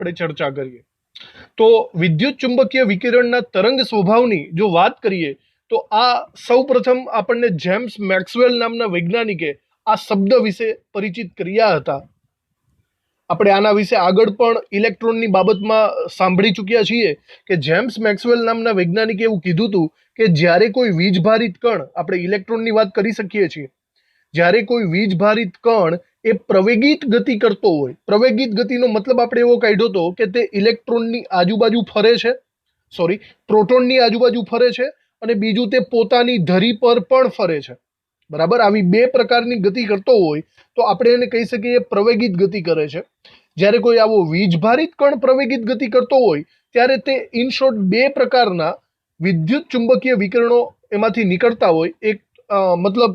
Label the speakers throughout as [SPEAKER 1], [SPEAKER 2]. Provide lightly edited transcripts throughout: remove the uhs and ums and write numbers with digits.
[SPEAKER 1] આપણે ચર્ચા કરીએ તો વિદ્યુત ચુંબકીય વિકિરણના તરંગ સ્વભાવની જો વાત કરીએ તો આ સૌપ્રથમ આપણને જેમ્સ મેક્સવેલ નામના વૈજ્ઞાનિકે આ શબ્દ વિશે પરિચિત કર્યા હતા. આપણે આના વિશે આગળ પણ ઇલેક્ટ્રોનની બાબતમાં સાંભળી ચૂક્યા છીએ કે જેમ્સ મેક્સવેલ નામના વૈજ્ઞાનિકે એવું કીધું હતું કે જ્યારે કોઈ વીજભારિત કણ, આપણે ઇલેક્ટ્રોનની વાત કરી શકીએ છીએ, જ્યારે કોઈ વીજભારિત કણ એ પ્રવેગિત ગતિ કરતો હોય, પ્રવેગિત ગતિનો મતલબ આપણે એવો કાઢ્યો હતો કે તે ઇલેક્ટ્રોનની આજુબાજુ ફરે છે, પ્રોટોનની આજુબાજુ ફરે છે, અને બીજું તે પોતાની ધરી પર પણ ફરે છે. બરાબર, આવી બે પ્રકારની ગતિ કરતો હોય તો આપણે એને કહી શકીએ પ્રવેગિત ગતિ કરે છે. જ્યારે કોઈ આવો વીજભારિત કણ પ્રવેગિત ગતિ કરતો હોય ત્યારે તે ઇન શોર્ટ બે પ્રકારના વિદ્યુત ચુંબકીય વિકિરણો એમાંથી નીકળતા હોય. એક મતલબ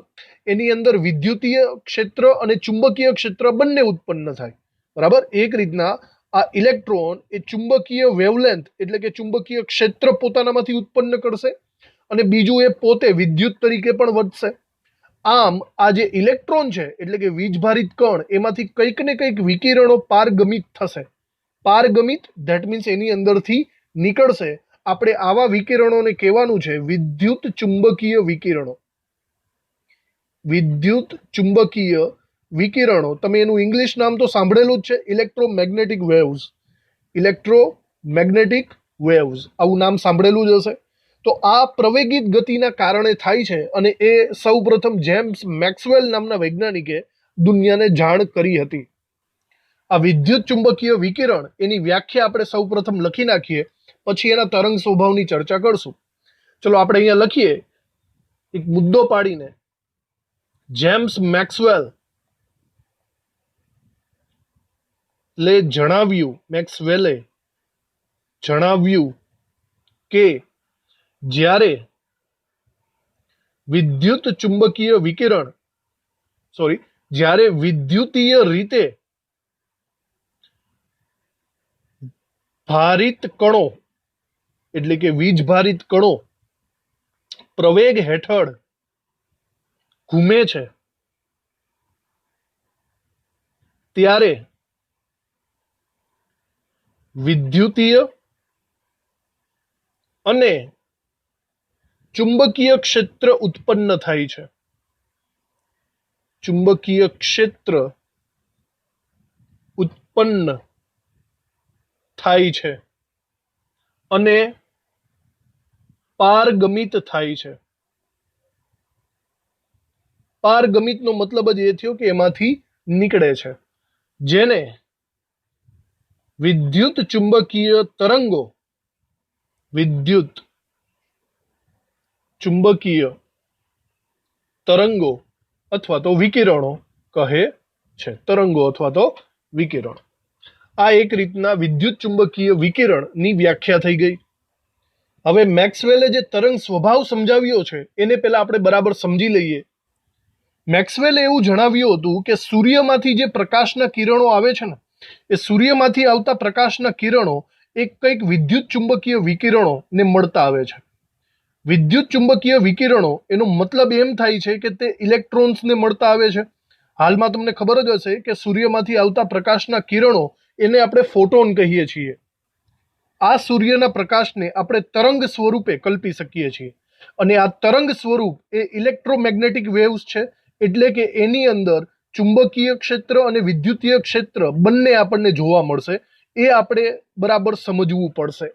[SPEAKER 1] એની અંદર વિદ્યુતીય ક્ષેત્ર અને ચુંબકીય ક્ષેત્ર બંને ઉત્પન્ન થાય. બરાબર, એક રીતના આ ઇલેક્ટ્રોન એ ચુંબકીય વેવલેન્થ એટલે કે ચુંબકીય ક્ષેત્ર પોતાનામાંથી ઉત્પન્ન કરશે અને બીજું એ પોતે વિદ્યુત તરીકે પણ વધશે. આમ આ જે ઇલેક્ટ્રોન છે એટલે કે વીજભારિત કણ એમાંથી કંઈક ને કંઈક વિકિરણો પારગમિત થશે. પારગમિત ધેટ મીન્સ એની અંદરથી નીકળશે. આપણે આવા વિકિરણોને કહેવાનું છે વિદ્યુત ચુંબકીય વિકિરણો. વિદ્યુત ચુંબકીય વિકિરણો, તમે એનું ઇંગ્લિશ નામ તો સાંભળેલું જ છે, ઇલેક્ટ્રોમેગ્નેટિક વેવ્સ. ઇલેક્ટ્રોમેગ્નેટિક વેવ્સ આવું નામ સાંભળેલું જ હશે. તો આ પ્રવેગિત ગતિના કારણે થાય છે અને એ સૌપ્રથમ જેમ્સ મેક્સવેલ નામના વૈજ્ઞાનિકે દુનિયાને જાણ કરી હતી. આ વિદ્યુત ચુંબકીય વિકિરણ એની વ્યાખ્યા આપણે સૌપ્રથમ લખી નાખીએ, પછી એના તરંગ સ્વભાવની ચર્ચા કરશું. ચલો આપણે અહીંયા લખીએ એક મુદ્દો પાડીને. જેમ્સ મેક્સવેલ મેક્સવેલે જણાવ્યું કે જ્યારે વિદ્યુત ચુંબકીય વિકિરણ જ્યારે વિદ્યુતીય રીતે ભારિત કણો એટલે કે વીજભારિત કણો પ્રવેગ હેઠળ ઘૂમે છે ત્યારે વિદ્યુતીય અને ચુંબકીય ક્ષેત્ર ઉત્પન્ન થાય છે. ચુંબકીય ક્ષેત્ર ઉત્પન્ન થાય છે અને પારગમિત થાય છે. પારગમિતનો મતલબ જ એ થયો કે એમાંથી નીકળે છે, જેને વિદ્યુત ચુંબકીય તરંગો, વિદ્યુત ચુંબકીય તરંગો અથવા તો વિકિરણો કહે છે. તરંગો અથવા તો વિકિરણ. આ એક રીતના વિદ્યુત ચુંબકીય વિકિરણની વ્યાખ્યા થઈ ગઈ. હવે મેક્સવેલે જે તરંગ સ્વભાવ સમજાવ્યો છે એને પહેલા આપણે બરાબર સમજી લઈએ. મેક્સવેલે એવું જણાવ્યું હતું કે સૂર્યમાંથી જે પ્રકાશના કિરણો આવે છે ને, એ સૂર્યમાંથી આવતા પ્રકાશના કિરણો એક કંઈક વિદ્યુત ચુંબકીય વિકિરણોને મળતા આવે છે. વિદ્યુત ચુંબકીય વિકિરણો એનો મતલબ એમ થાય છે કે તે ઇલેક્ટ્રોન્સને મળતા આવે છે. હાલમાં તમને ખબર જ હશે કે સૂર્યમાંથી આવતા પ્રકાશના કિરણો એને આપણે ફોટોન કહીએ છીએ. આ સૂર્યના પ્રકાશને આપણે તરંગ સ્વરૂપે કલ્પી શકીએ છીએ અને આ તરંગ સ્વરૂપ એ ઇલેક્ટ્રોમેગ્નેટિક વેવ્સ છે. એટલે કે એની અંદર ચુંબકીય ક્ષેત્ર અને વિદ્યુતીય ક્ષેત્ર બંને આપણને જોવા મળશે. એ આપણે બરાબર સમજવું પડશે.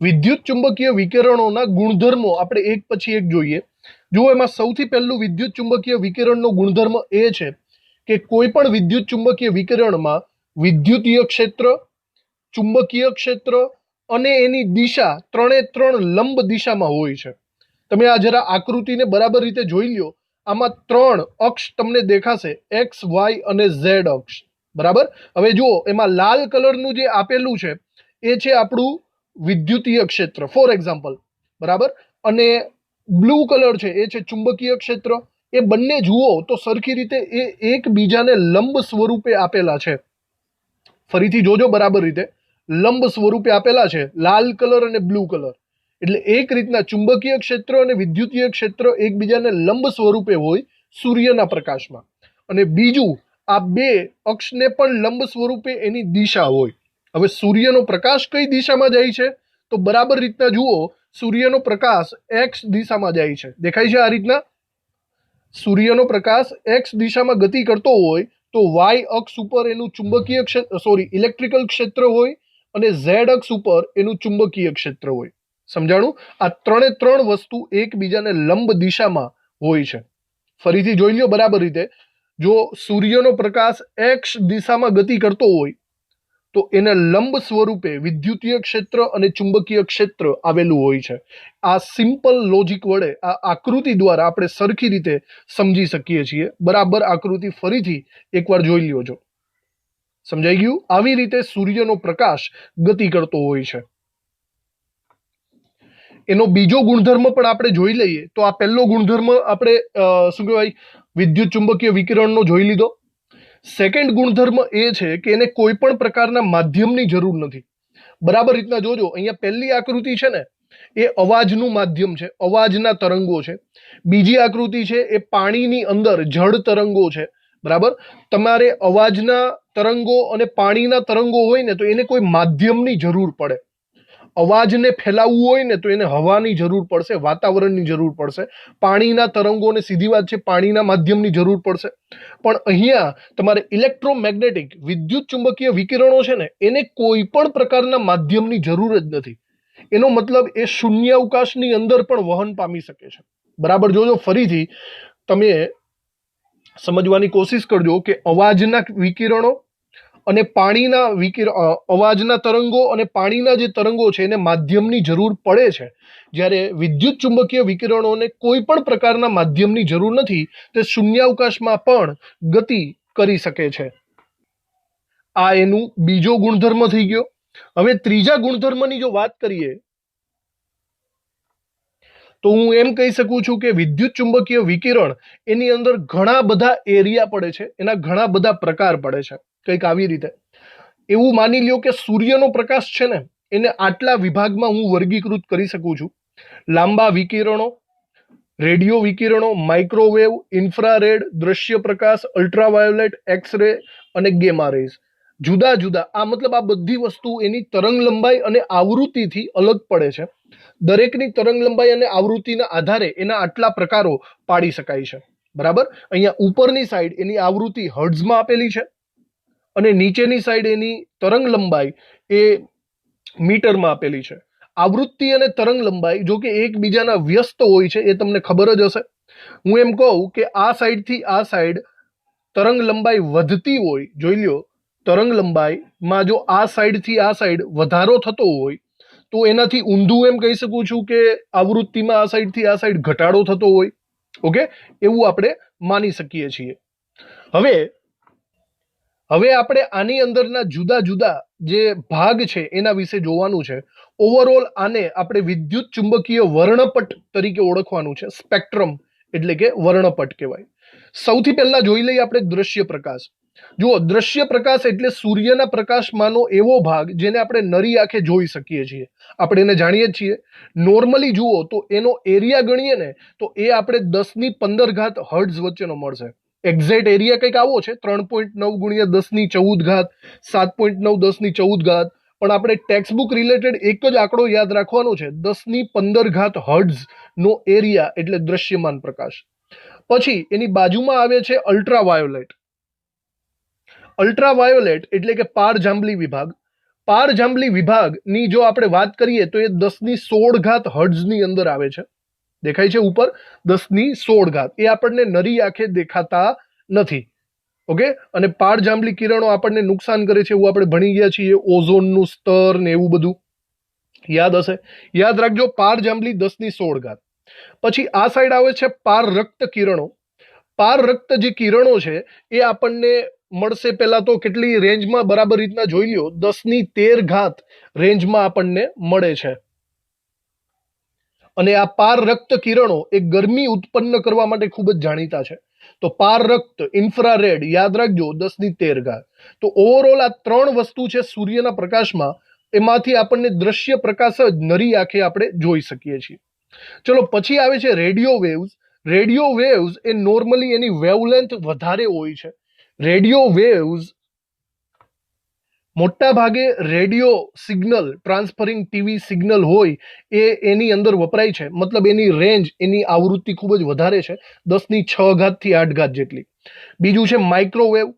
[SPEAKER 1] વિદ્યુત ચુંબકીય વિકિરણોના ગુણધર્મો આપણે એક પછી એક જોઈએ. જુઓ, એમાં સૌથી પહેલું વિદ્યુત ચુંબકીય વિકિરણનો ગુણધર્મ એ છે કે કોઈ પણ વિદ્યુત ચુંબકીય વિકિરણમાં વિદ્યુતીય ક્ષેત્ર, ચુંબકીય ક્ષેત્ર અને એની દિશા ત્રણે ત્રણ લંબ દિશામાં હોય છે. તમે આ જરા આકૃતિને બરાબર રીતે જોઈ લ્યો. આમાં ત્રણ અક્ષ તમને દેખાશે, એક્સ, વાય અને ઝેડ અક્ષ. બરાબર. હવે જુઓ, એમાં લાલ કલરનું જે આપેલું છે એ છે આપણું વિદ્યુતીય ક્ષેત્ર, ફોર એક્ઝામ્પલ. બરાબર. અને બ્લુ કલર છે એ છે ચુંબકીય ક્ષેત્ર. એ બંને જુઓ તો સરખી રીતે એ એકબીજાને લંબ સ્વરૂપે આપેલા છે. ફરીથી જોજો બરાબર રીતે, લંબ સ્વરૂપે આપેલા છે, લાલ કલર અને બ્લુ કલર. એટલે એક રીતના ચુંબકીય ક્ષેત્ર અને વિદ્યુતીય ક્ષેત્ર એકબીજાને લંબ સ્વરૂપે હોય સૂર્યના પ્રકાશમાં. અને બીજું, આ બે અક્ષને પણ લંબ સ્વરૂપે એની દિશા હોય. હવે સૂર્યનો પ્રકાશ કઈ દિશામાં જાય છે? તો બરાબર રીતના જુઓ, સૂર્યનો પ્રકાશ એક્સ દિશામાં જાય છે. દેખાય છે આ રીતના? સૂર્યનો પ્રકાશ એક્સ દિશામાં ગતિ કરતો હોય તો વાય અક્ષ ઉપર એનું ચુંબકીય ક્ષેત્ર ઇલેક્ટ્રિકલ ક્ષેત્ર હોય અને ઝેડ અક્ષ ઉપર એનું ચુંબકીય ક્ષેત્ર હોય. સમજાણું? આ ત્રણ વસ્તુ એકબીજાને લંબ દિશામાં હોય છે. ફરીથી જોઈ લ્યો બરાબર રીતે. જો સૂર્યનો પ્રકાશ એક્સ દિશામાં ગતિ કરતો હોય તો એને લંબ સ્વરૂપે વિદ્યુતીય ક્ષેત્ર અને ચુંબકીય ક્ષેત્ર આવેલું હોય છે. આ સિમ્પલ લોજિક વડે આ આકૃતિ દ્વારા આપણે સરખી રીતે સમજી શકીએ છીએ. બરાબર આકૃતિ ફરીથી એકવાર જોઈ લ્યો છો. સમજાઈ ગયું? આવી રીતે સૂર્યનો પ્રકાશ ગતિ કરતો હોય છે. એનો બીજો ગુણધર્મ પણ આપણે જોઈ લઈએ. તો આ પહેલો ગુણધર્મ આપણે શું કહેવાય, વિદ્યુત ચુંબકીય વિકિરણનો જોઈ લીધો. સેકન્ડ ગુણધર્મ એ છે કે એને કોઈ પણ પ્રકારના માધ્યમની જરૂર નથી. બરાબર રીતના જોજો, અહીંયા પહેલી આકૃતિ છે ને એ અવાજનું માધ્યમ છે, અવાજના તરંગો છે. બીજી આકૃતિ છે એ પાણીની અંદર જળ તરંગો છે. બરાબર? તમારે અવાજના તરંગો અને પાણીના તરંગો હોય ને તો એને કોઈ માધ્યમની જરૂર પડે. અવાજને ફેલાવવું હોય ને તો એને હવાની જરૂર પડશે, વાતાવરણની જરૂર પડશે. પાણીના તરંગોને સીધી વાત છે પાણીના માધ્યમની જરૂર પડશે. પણ અહીંયા તમારે ઇલેક્ટ્રોમેગ્નેટિક વિદ્યુત ચુંબકીય વિકિરણો છે ને એને કોઈ પણ પ્રકારના માધ્યમની જરૂર જ નથી. એનો મતલબ એ શૂન્યાવકાશની અંદર પણ વહન પામી શકે છે. બરાબર જોજો, ફરીથી તમે સમજવાની કોશિશ કરજો કે અવાજના વિકિરણો અને પાણીના અવાજના તરંગો અને પાણીના જે તરંગો છે એને માધ્યમની જરૂર પડે છે, જ્યારે વિદ્યુત ચુંબકીય વિકિરણોને કોઈ પણ પ્રકારના માધ્યમની જરૂર નથી. તે શૂન્યાવકાશમાં પણ ગતિ કરી શકે છે. આ એનું બીજો ગુણધર્મ થઈ ગયો. હવે ત્રીજા ગુણધર્મની જો વાત કરીએ તો હું એમ કહી શકું છું કે વિદ્યુત ચુંબકીય વિકિરણ એની અંદર ઘણા બધા એરિયા પડે છે, એના ઘણા બધા પ્રકાર પડે છે. કંઈક આવી રીતે એવું માની લ્યો કે સૂર્યનો પ્રકાશ છે ને એને આટલા વિભાગમાં હું વર્ગીકૃત કરી શકું છું. લાંબા વિકિરણો, રેડિયો વિકિરણો, માઇક્રોવેવ, ઇન્ફ્રારેડ, દ્રશ્ય પ્રકાશ, અલ્ટ્રાવાયોલેટ, એક્સ રે અને ગેમા રેઝ. જુદા જુદા આ મતલબ આ બધી વસ્તુ એની તરંગ લંબાઈ અને આવૃત્તિથી અલગ પડે છે. દરેકની તરંગ લંબાઈ અને આવૃત્તિના આધારે એના આટલા પ્રકારો પાડી શકાય છે. બરાબર? અહીંયા ઉપરની સાઈડ એની આવૃત્તિ હર્ટ્ઝમાં આપેલી છે અને નીચેની સાઈડ એની તરંગ લંબાઈ એ મીટરમાં આપેલી છે. આવૃત્તિ અને તરંગ લંબાઈ જો કે એકબીજાના વ્યસ્ત હોય છે એ તમને ખબર જ હશે. હું એમ કહું કે આ સાઈડથી આ સાઈડ તરંગ લંબાઈ વધતી હોય, જોઈ લ્યો તરંગ લંબાઈમાં જો આ સાઈડથી આ સાઈડ વધારો થતો હોય તો એનાથી ઊંધું એમ કહી શકું છું કે આવૃત્તિમાં આ સાઈડથી આ સાઈડ ઘટાડો થતો હોય. ઓકે, એવું આપણે માની શકીએ છીએ. હવે આપણે આની અંદરના જુદા જુદા જે ભાગ છે એના વિશે જોવાનું છે. ઓવરઓલ આને આપણે વિદ્યુત ચુંબકીય વર્ણપટ તરીકે ઓળખવાનું છે. સ્પેક્ટ્રમ એટલે કે વર્ણપટ કહેવાય. સૌથી પહેલા જોઈ લઈએ આપણે દ્રશ્ય પ્રકાશ. જુઓ, દ્રશ્ય પ્રકાશ એટલે સૂર્યના પ્રકાશમાંનો એવો ભાગ જેને આપણે નરી આંખે જોઈ શકીએ છીએ. આપણે એને જાણીએ જ છીએ. નોર્મલી જુઓ તો એનો એરિયા ગણીએ ને તો એ આપણે 10⁻15 હર્ટ્ઝ વચ્ચેનો મળશે. એક્ઝેક્ટ એરિયા કંઈક આવો છે 3.9 ગુણ્યા 10⁻14, 7.9 10⁻14. પણ આપણે ટેક્સ્ટબુક રિલેટેડ એક જ આંકડો યાદ રાખવાનો છે, 10⁻15 હર્ટ્ઝ નો એરિયા એટલે દ્રશ્યમાન પ્રકાશ. પછી એની બાજુમાં આવે છે અલ્ટ્રાવાયોલેટ. અલ્ટ્રાવાયોલેટ એટલે કે પારજાંબલી વિભાગ. પારજાંબલી વિભાગની જો આપણે વાત કરીએ તો એ 10⁻16 હર્ટ્ઝની અંદર આવે છે. દેખાય છે ઉપર 10⁻16. એ આપણને નરી આંખે દેખાતા નથી. ઓકે, અને પારજાંબલી કિરણો આપણને નુકસાન કરે છે એવું આપણે ભણી ગયા છીએ. ઓઝોનનું સ્તર ને એવું બધું યાદ હશે. યાદ રાખજો, પારજાંબલી 10⁻16. પછી આ સાઈડ આવે છે પારરક્ત કિરણો. પારરક્ત જે કિરણો છે એ આપણને મળશે પહેલા તો કેટલી રેન્જમાં બરાબર રીતના જોઈ લ્યો, 10⁻13 રેન્જમાં આપણને મળે છે. અને આ પારરક્ત કિરણો એ ગરમી ઉત્પન્ન કરવા માટે ખૂબ જ જાણીતા છે. તો પારરક્ત, ઇન્ફ્રારેડ યાદ રાખજો 10⁻13. તો ઓવરઓલ આ ત્રણ વસ્તુ છે સૂર્યના પ્રકાશમાં, એમાંથી આપણને દ્રશ્ય પ્રકાશ જ નરી આંખે આપણે જોઈ શકીએ છીએ. ચલો પછી આવે છે રેડિયો વેવ્સ. રેડિયો વેવ્સ એ નોર્મલી એની વેવલેન્થ વધારે હોય છે. રેડિયો વેવ્સ મોટા ભાગે radio signal transferring TV signal હોય એની અંદર વપરાય છે, મતલબ એની રેન્જ, એની આવૃત્તિ ખૂબ જ વધારે છે, 10⁶ થી 8 જેટલી. બીજું છે માઇક્રોવેવ,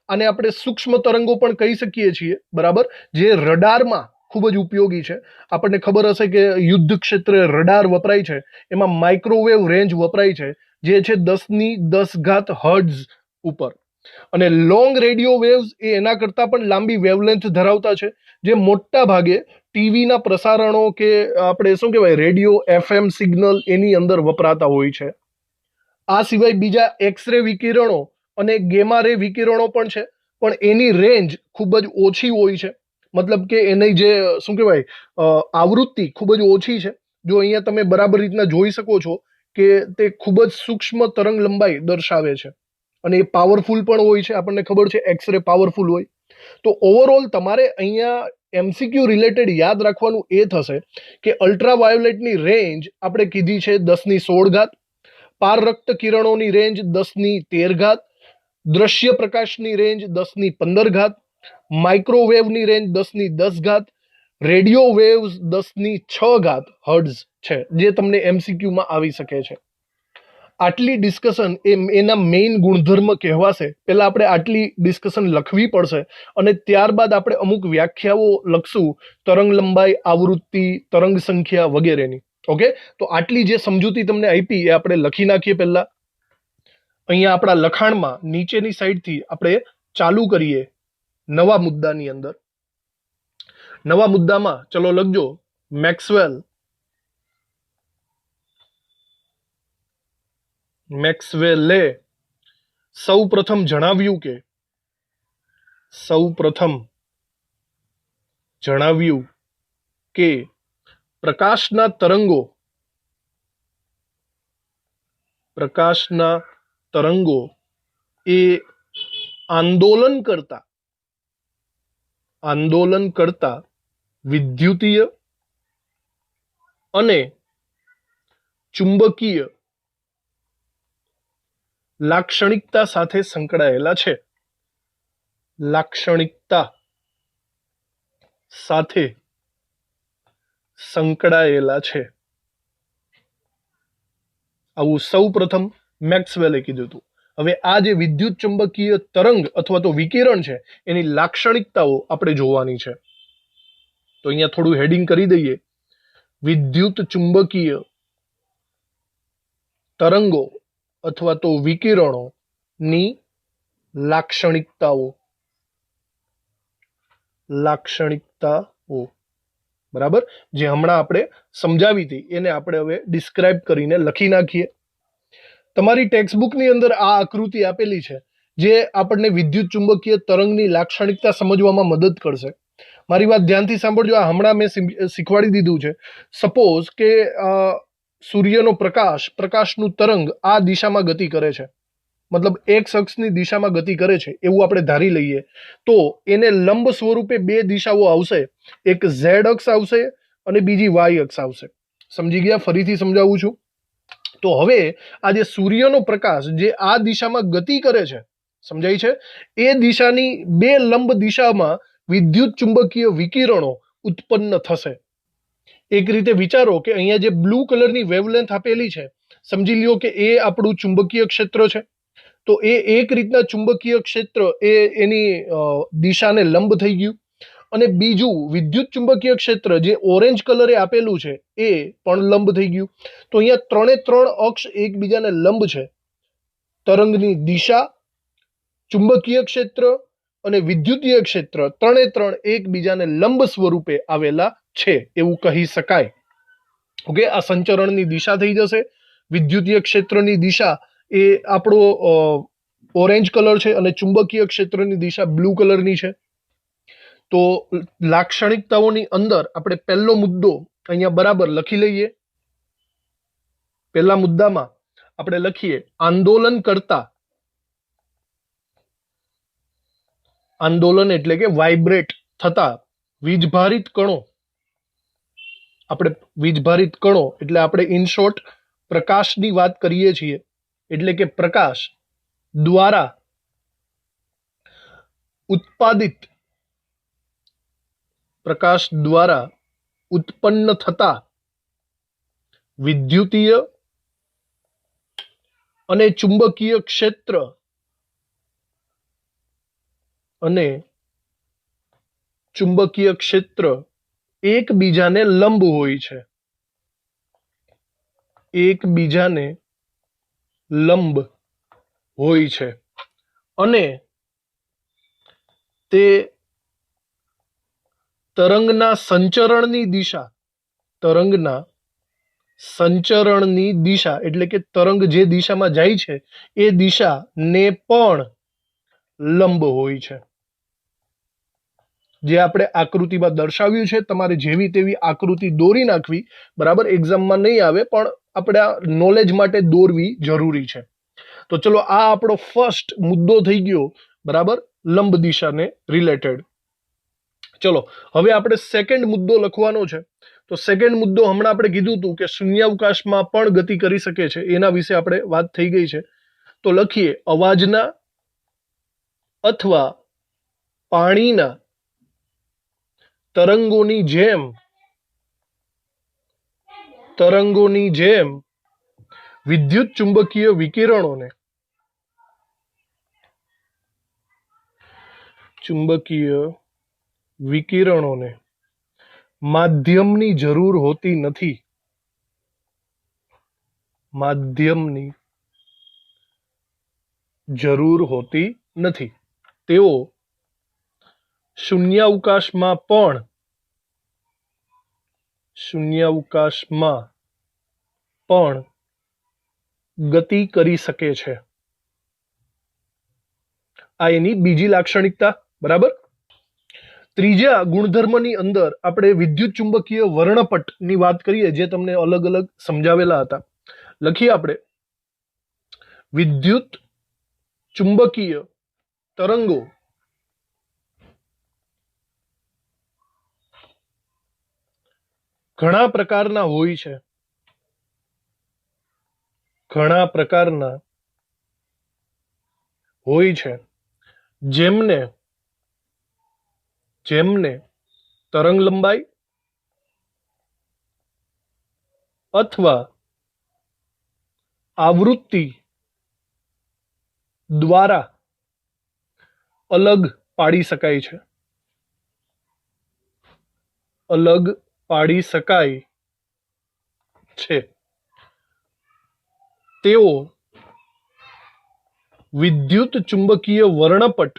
[SPEAKER 1] અને આપણે સૂક્ષ્મ તરંગો પણ કહી શકીએ છીએ, બરાબર, જે રડારમાં ખૂબ જ ઉપયોગી છે. આપણને ખબર હશે કે યુદ્ધ ક્ષેત્રે રડાર વપરાય છે, એમાં માઇક્રોવેવ રેન્જ વપરાય છે, જે છે 10⁻10 હર્ટ્ઝ ઉપર. અને લોંગ રેડિયો વેવ્સ એ એના કરતાં પણ લાંબી વેવલેન્થ ધરાવતા છે, જે મોટા ભાગે ટીવીના પ્રસારણો કે આપણે શું કહેવાય રેડિયો FM સિગ્નલ એની અંદર વપરાતા હોય છે. આ સિવાય બીજા એક્સરે વિકિરણો અને ગેમા રે વિકિરણો પણ છે, પણ એની રેન્જ ખૂબ જ ઓછી હોય છે, મતલબ કે એની જે શું કહેવાય આવૃત્તિ ખૂબ જ ઓછી છે. જો અહીંયા તમે બરાબર રીતના જોઈ શકો છો કે તે ખૂબ જ સૂક્ષ્મ તરંગ લંબાઈ દર્શાવે છે, અને એ પાવરફુલ પણ હોય છે. આપણને ખબર છે એક્સરે પાવરફુલ હોય. તો ઓવરઓલ તમારે અહીંયા MCQ રિલેટેડ યાદ રાખવાનું એ થશે કે અલ્ટ્રાવાયોલેટની રેન્જ આપણે કીધી છે 10⁻16, પારરક્ત કિરણોની રેન્જ 10⁻13, દ્રશ્ય પ્રકાશની રેન્જ 10⁻15, માઇક્રોવેવની રેન્જ 10⁻10, રેડિયો વેવ્સ 10⁻6 હર્ટ્ઝ છે, જે તમને MCQમાં આવી શકે છે. આટલી ડિસ્કશન એના મેઇન ગુણધર્મ કહેવાશે. પહેલા આપણે આટલી ડિસ્કશન લખવી પડશે, અને ત્યારબાદ આપણે અમુક વ્યાખ્યાઓ લખશું, તરંગ લંબાઈ, આવૃત્તિ, તરંગ સંખ્યા વગેરેની. ઓકે, તો આટલી જે સમજૂતી તમને આપી એ આપણે લખી નાખીએ. પહેલા અહીંયા આપણા લખાણમાં નીચેની સાઈડથી આપણે ચાલુ કરીએ નવા મુદ્દાની અંદર. નવા મુદ્દામાં ચલો લખજો, મેક્સવેલે સૌ પ્રથમ જણાવ્યું કે પ્રકાશના તરંગો એ આંદોલન કરતા વિદ્યુતીય અને ચુંબકીય લાક્ષણિકતા સાથે સંકળાયેલા છે. આવું સૌ પ્રથમ મેક્સવેલે કીધું હતું. હવે આ જે વિદ્યુત ચુંબકીય તરંગ અથવા તો વિકિરણ છે એની લાક્ષણિકતાઓ આપણે જોવાની છે. તો અહીંયા થોડું હેડિંગ કરી દઈએ, વિદ્યુત ચુંબકીય તરંગો અથવા તો વિકિરણોની લાક્ષણિકતાઓ. બરાબર, જે હમણાં આપણે સમજાવી હતી એને આપણે હવે ડિસ્ક્રાઇબ કરીને લખી નાખીએ. તમારી ટેક્સ્ટબુકની અંદર આ આકૃતિ આપેલી છે, જે આપણને વિદ્યુત ચુંબકીય તરંગની લાક્ષણિકતા સમજવામાં મદદ કરશે. મારી વાત ધ્યાનથી સાંભળજો. આ હમણાં મેં શીખવાડી દીધું છે. સપોઝ કે સૂર્યનો પ્રકાશનું તરંગ આ દિશામાં ગતિ કરે છે, મતલબ એક્સ અક્ષની દિશામાં ગતિ કરે છે એવું આપણે ધારી લઈએ, તો એને લંબ સ્વરૂપે બે દિશાઓ આવશે, એક ઝેડ અક્ષ આવશે અને બીજી વાય અક્ષ આવશે. સમજી ગયા? ફરીથી સમજાવું છું. તો હવે આ જે સૂર્યનો પ્રકાશ જે આ દિશામાં ગતિ કરે છે, સમજાય છે, એ દિશાની બે લંબ દિશામાં વિદ્યુત ચુંબકીય વિકિરણો ઉત્પન્ન થશે. એક રીતે વિચારો કે અહીંયા જે બ્લુ કલરની વેવલેન્થ આપેલી છે, સમજી લ્યો કે એ આપણું ચુંબકીય ક્ષેત્ર છે. તો એ એક રીતના ચુંબકીય ક્ષેત્ર એની દિશાને લંબ થઈ ગયું, અને બીજું વિદ્યુત ચુંબકીય ક્ષેત્ર જે ઓરેન્જ કલરે આપેલું છે એ પણ લંબ થઈ ગયું. તો અહીંયા 3 અક્ષ એકબીજાને લંબ છે. તરંગની દિશા, ચુંબકીય ક્ષેત્ર અને વિદ્યુતીય ક્ષેત્ર 3 એકબીજાને લંબ સ્વરૂપે આવેલા છે એવું કહી શકાય. ઓકે, આ સંચરણની દિશા થઈ જશે. વિદ્યુતીય ક્ષેત્રની દિશા એ આપણો ઓરેન્જ કલર છે અને ચુંબકીય ક્ષેત્રની દિશા બ્લુ કલરની છે. તો લાક્ષણિકતાઓની અંદર આપણે પહેલો મુદ્દો અહીંયા બરાબર લખી લઈએ. પહેલા મુદ્દામાં આપણે લખીએ આંદોલન એટલે કે વાઇબ્રેટ થતા વીજભારિત કણો. આપણે વીજભારિત કણો એટલે આપણે ઇન શોર્ટ પ્રકાશની વાત કરીએ છીએ, એટલે કે પ્રકાશ દ્વારા ઉત્પાદિત પ્રકાશ દ્વારા ઉત્પન્ન થતા વિદ્યુતીય અને ચુંબકીય ક્ષેત્ર એકબીજાને લંબ હોય છે. એકબીજાને લંબ હોય છે અને તે તરંગના સંચરણની દિશા એટલે કે તરંગ જે દિશામાં જાય છે એ દિશાને પણ લંબ હોય છે. જે આપણે આકૃતિમાં દર્શાવ્યું છે. તમારે જેવી તેવી આકૃતિ દોરી નાખવી, બરાબર, એક્ઝામમાં નહીં આવે, પણ આપણા નોલેજ માટે દોરવી જરૂરી છે. તો ચલો, આ આપણો ફર્સ્ટ મુદ્દો થઈ ગયો, બરાબર, લંબ દિશાને રિલેટેડ. ચલો, હવે આપણે સેકન્ડ મુદ્દો લખવાનો છે. તો સેકન્ડ મુદ્દો હમણાં આપણે કીધું હતું કે શૂન્યાવકાશમાં પણ ગતિ કરી શકે છે, એના વિશે આપણે વાત થઈ ગઈ છે. તો લખીએ, અવાજના અથવા પાણીના તરંગોની જેમ વિદ્યુત ચુંબકીય વિકિરણોને માધ્યમની જરૂર હોતી નથી. તેઓ શૂન્યાવકાશમાં પણ ગતિ કરી શકે છે. આ એની બીજી લાક્ષણિકતા, બરાબર. ત્રીજા ગુણધર્મની અંદર આપણે વિદ્યુત ચુંબકીય વર્ણપટની વાત કરીએ, જે તમને અલગ અલગ સમજાવેલા હતા. લખીએ આપણે, વિદ્યુત ચુંબકીય તરંગો ઘણા પ્રકારના હોય છે. જેમને તરંગ લંબાઈ અથવા આવૃત્તિ દ્વારા અલગ પાડી શકાય છે. તેઓ વિદ્યુત ચુંબકીય વર્ણપટ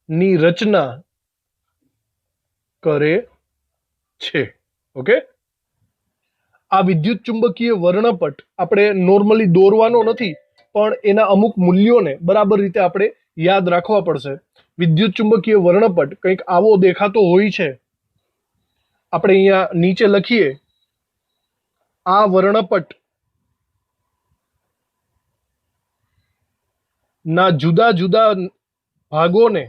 [SPEAKER 1] ની રચના કરે છે. ઓકે, આ વિદ્યુત ચુંબકીય વર્ણપટ આપણે નોર્મલી દોરવાનો નથી, પણ એના અમુક મૂલ્યોને બરાબર રીતે આપણે યાદ રાખવા પડશે. વિદ્યુત ચુંબકીય વર્ણપટ કંઈક આવો દેખાતો હોય છે. આપણે અહીંયા નીચે લખીએ, આ વર્ણપટ ના જુદા જુદા ભાગોને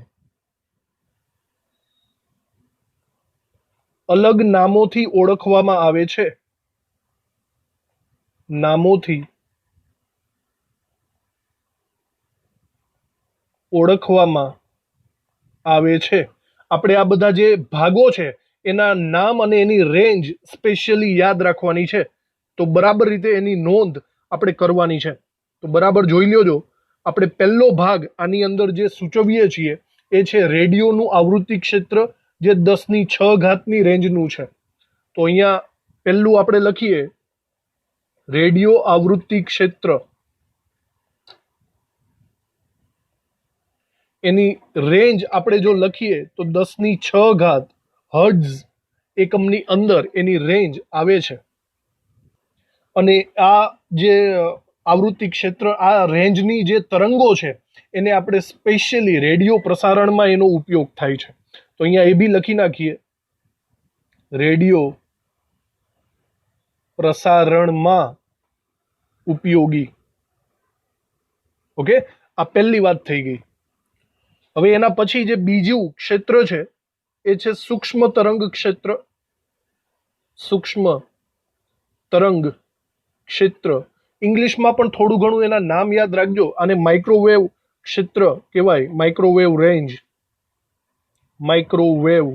[SPEAKER 1] અલગ નામોથી ઓળખવામાં આવે છે. આપણે આ બધા જે ભાગો છે એના નામ અને એની રેન્જ સ્પેશિયલી યાદ રાખવાની છે. તો બરાબર રીતે એની નોંધ આપણે કરવાની છે. તો બરાબર જોઈ લ્યો. આપણે પહેલો ભાગ આની અંદર જે સૂચવીએ છીએ એ છે રેડિયોનું આવૃત્તિ ક્ષેત્ર, જે 10⁶ રેન્જનું છે. તો અહીંયા પહેલું આપણે લખીએ, રેડિયો આવૃત્તિ ક્ષેત્ર, એની રેન્જ આપણે જો લખીએ તો 10⁶ હર્ટ્ઝ એકમની અંદર એની રેન્જ આવે છે. અને આ જે આવૃત્તિ ક્ષેત્ર, આ રેન્જની જે તરંગો છે એને આપણે સ્પેશિયલી રેડિયો પ્રસારણમાં એનો ઉપયોગ થાય છે. તો અહીંયા એ બી લખી નાખીએ, રેડિયો પ્રસારણમાં ઉપયોગી. ઓકે, આ પહેલી વાત થઈ ગઈ. હવે એના પછી જે બીજું ક્ષેત્ર છે એ છે સૂક્ષ્મ તરંગ ક્ષેત્ર. ઇંગ્લિશમાં પણ થોડું ઘણું એના નામ યાદ રાખજો. આને માઇક્રોવેવ ક્ષેત્ર કહેવાય, માઇક્રોવેવ રેન્જ, માઇક્રોવેવ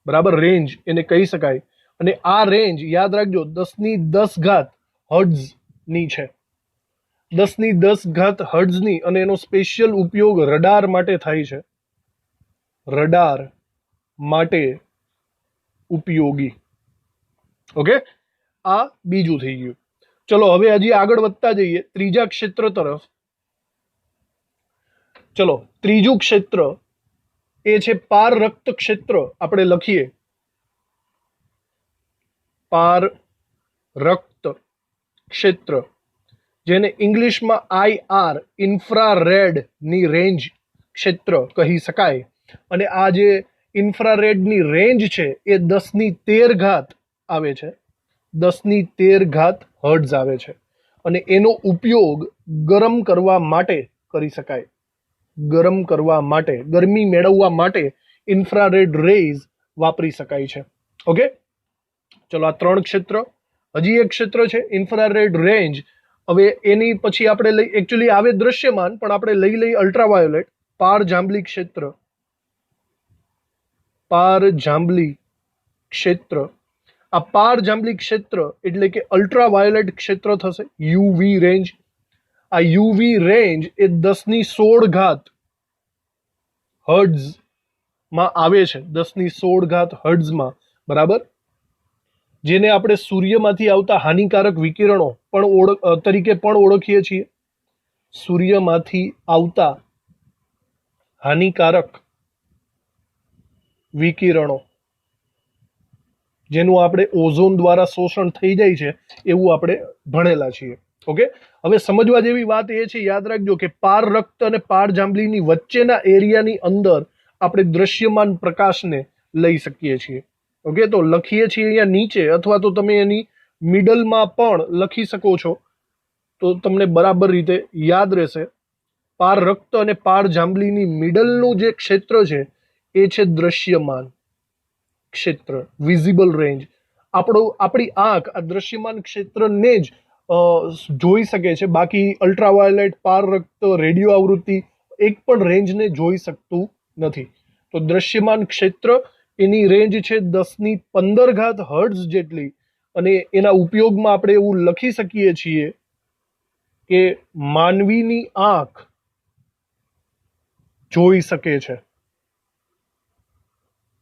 [SPEAKER 1] બરાબર રેન્જ એને કહી શકાય. અને આ રેન્જ યાદ રાખજો 10⁻10 હર્ટ્ઝ ની છે, 10⁻10 હર્ટ્ઝ ની. અને એનો સ્પેશિયલ ઉપયોગ રડાર માટે થાય છે, રડાર માટે ઉપયોગી. ઓકે, આ બીજું થઈ ગયું. ચલો હવે હજી આગળ વધતા જઈએ ત્રીજા ક્ષેત્ર તરફ. ચલો ત્રીજું ક્ષેત્ર એ છે પારરક્ત ક્ષેત્ર. આપણે લખીએ પારરક્ત ક્ષેત્ર, જેને ઇંગ્લિશમાં IR ઇન્ફ્રારેડ ની રેન્જ ક્ષેત્ર કહી શકાય. અને આ જે ઇન્ફ્રારેડ ની રેન્જ છે એ 10⁻13 આવે છે, 10⁻13 હર્ટ્ઝ આવે છે. અને એનો ઉપયોગ ગરમ કરવા માટે કરી શકાય, ગરમ કરવા માટે, ગરમી મેળવવા માટે ઇન્ફ્રારેડ રેઝ વાપરી શકાય છે. ઓકે, ચલો આ 3 ક્ષેત્ર. હજી એક ક્ષેત્ર છે ઇન્ફ્રારેડ રેન્જ. હવે એની પછી આપણે લઈ, એકચ્યુઅલી આવે દ્રશ્યમાન, પણ આપણે લઈ અલ્ટ્રાવાયોલેટ, પારજાંબલી ક્ષેત્ર, પારજાંબલી ક્ષેત્ર. આ પારજાંબલી ક્ષેત્ર એટલે કે અલ્ટ્રાવાયોલેટ ક્ષેત્ર થશે, યુવી રેન્જ. આ યુવી રેન્જ એ 10⁻16 હર્ટ્ઝ માં આવે છે, 10⁻16 હર્ટ્ઝમાં બરાબર. જેને આપણે સૂર્યમાંથી આવતા હાનિકારક વિકિરણો તરીકે પણ ઓળખીએ છીએ. સૂર્યમાંથી આવતા હાનિકારક વિકિરણો જેનું આપણે ઓઝોન દ્વારા શોષણ થઈ જાય છે એવું આપણે ભણેલા છીએ. ઓકે, હવે સમજવા જેવી વાત એ છે, યાદ રાખજો કે પારરક્ત અને પારજાંબલીની વચ્ચેના એરિયાની અંદર આપણે દ્રશ્યમાન પ્રકાશને લઈ શકીએ છીએ. ઓકે, તો લખીએ છીએ અહીંયા નીચે, અથવા તો તમે એની મિડલમાં પણ લખી શકો છો તો તમને બરાબર રીતે યાદ રહેશે. પારરક્ત અને પારજાંબલીની મિડલનું જે ક્ષેત્ર છે એ છે દ્રશ્યમાન ક્ષેત્ર, વિઝિબલ રેન્જ. આપણી આંખ આ દ્રશ્યમાન ક્ષેત્રને જ જોઈ શકે છે, બાકી અલ્ટ્રાવાયોલેટ, પારરક્ત, રેડિયો આવૃત્તિ એક પણ રેન્જને જોઈ શકતું નથી. તો દ્રશ્યમાન ક્ષેત્ર એની રેન્જ છે 10⁻15 હર્ટ્ઝ જેટલી. અને એના ઉપયોગમાં આપણે એવું લખી શકીએ છીએ કે માનવીની આંખ જોઈ શકે છે,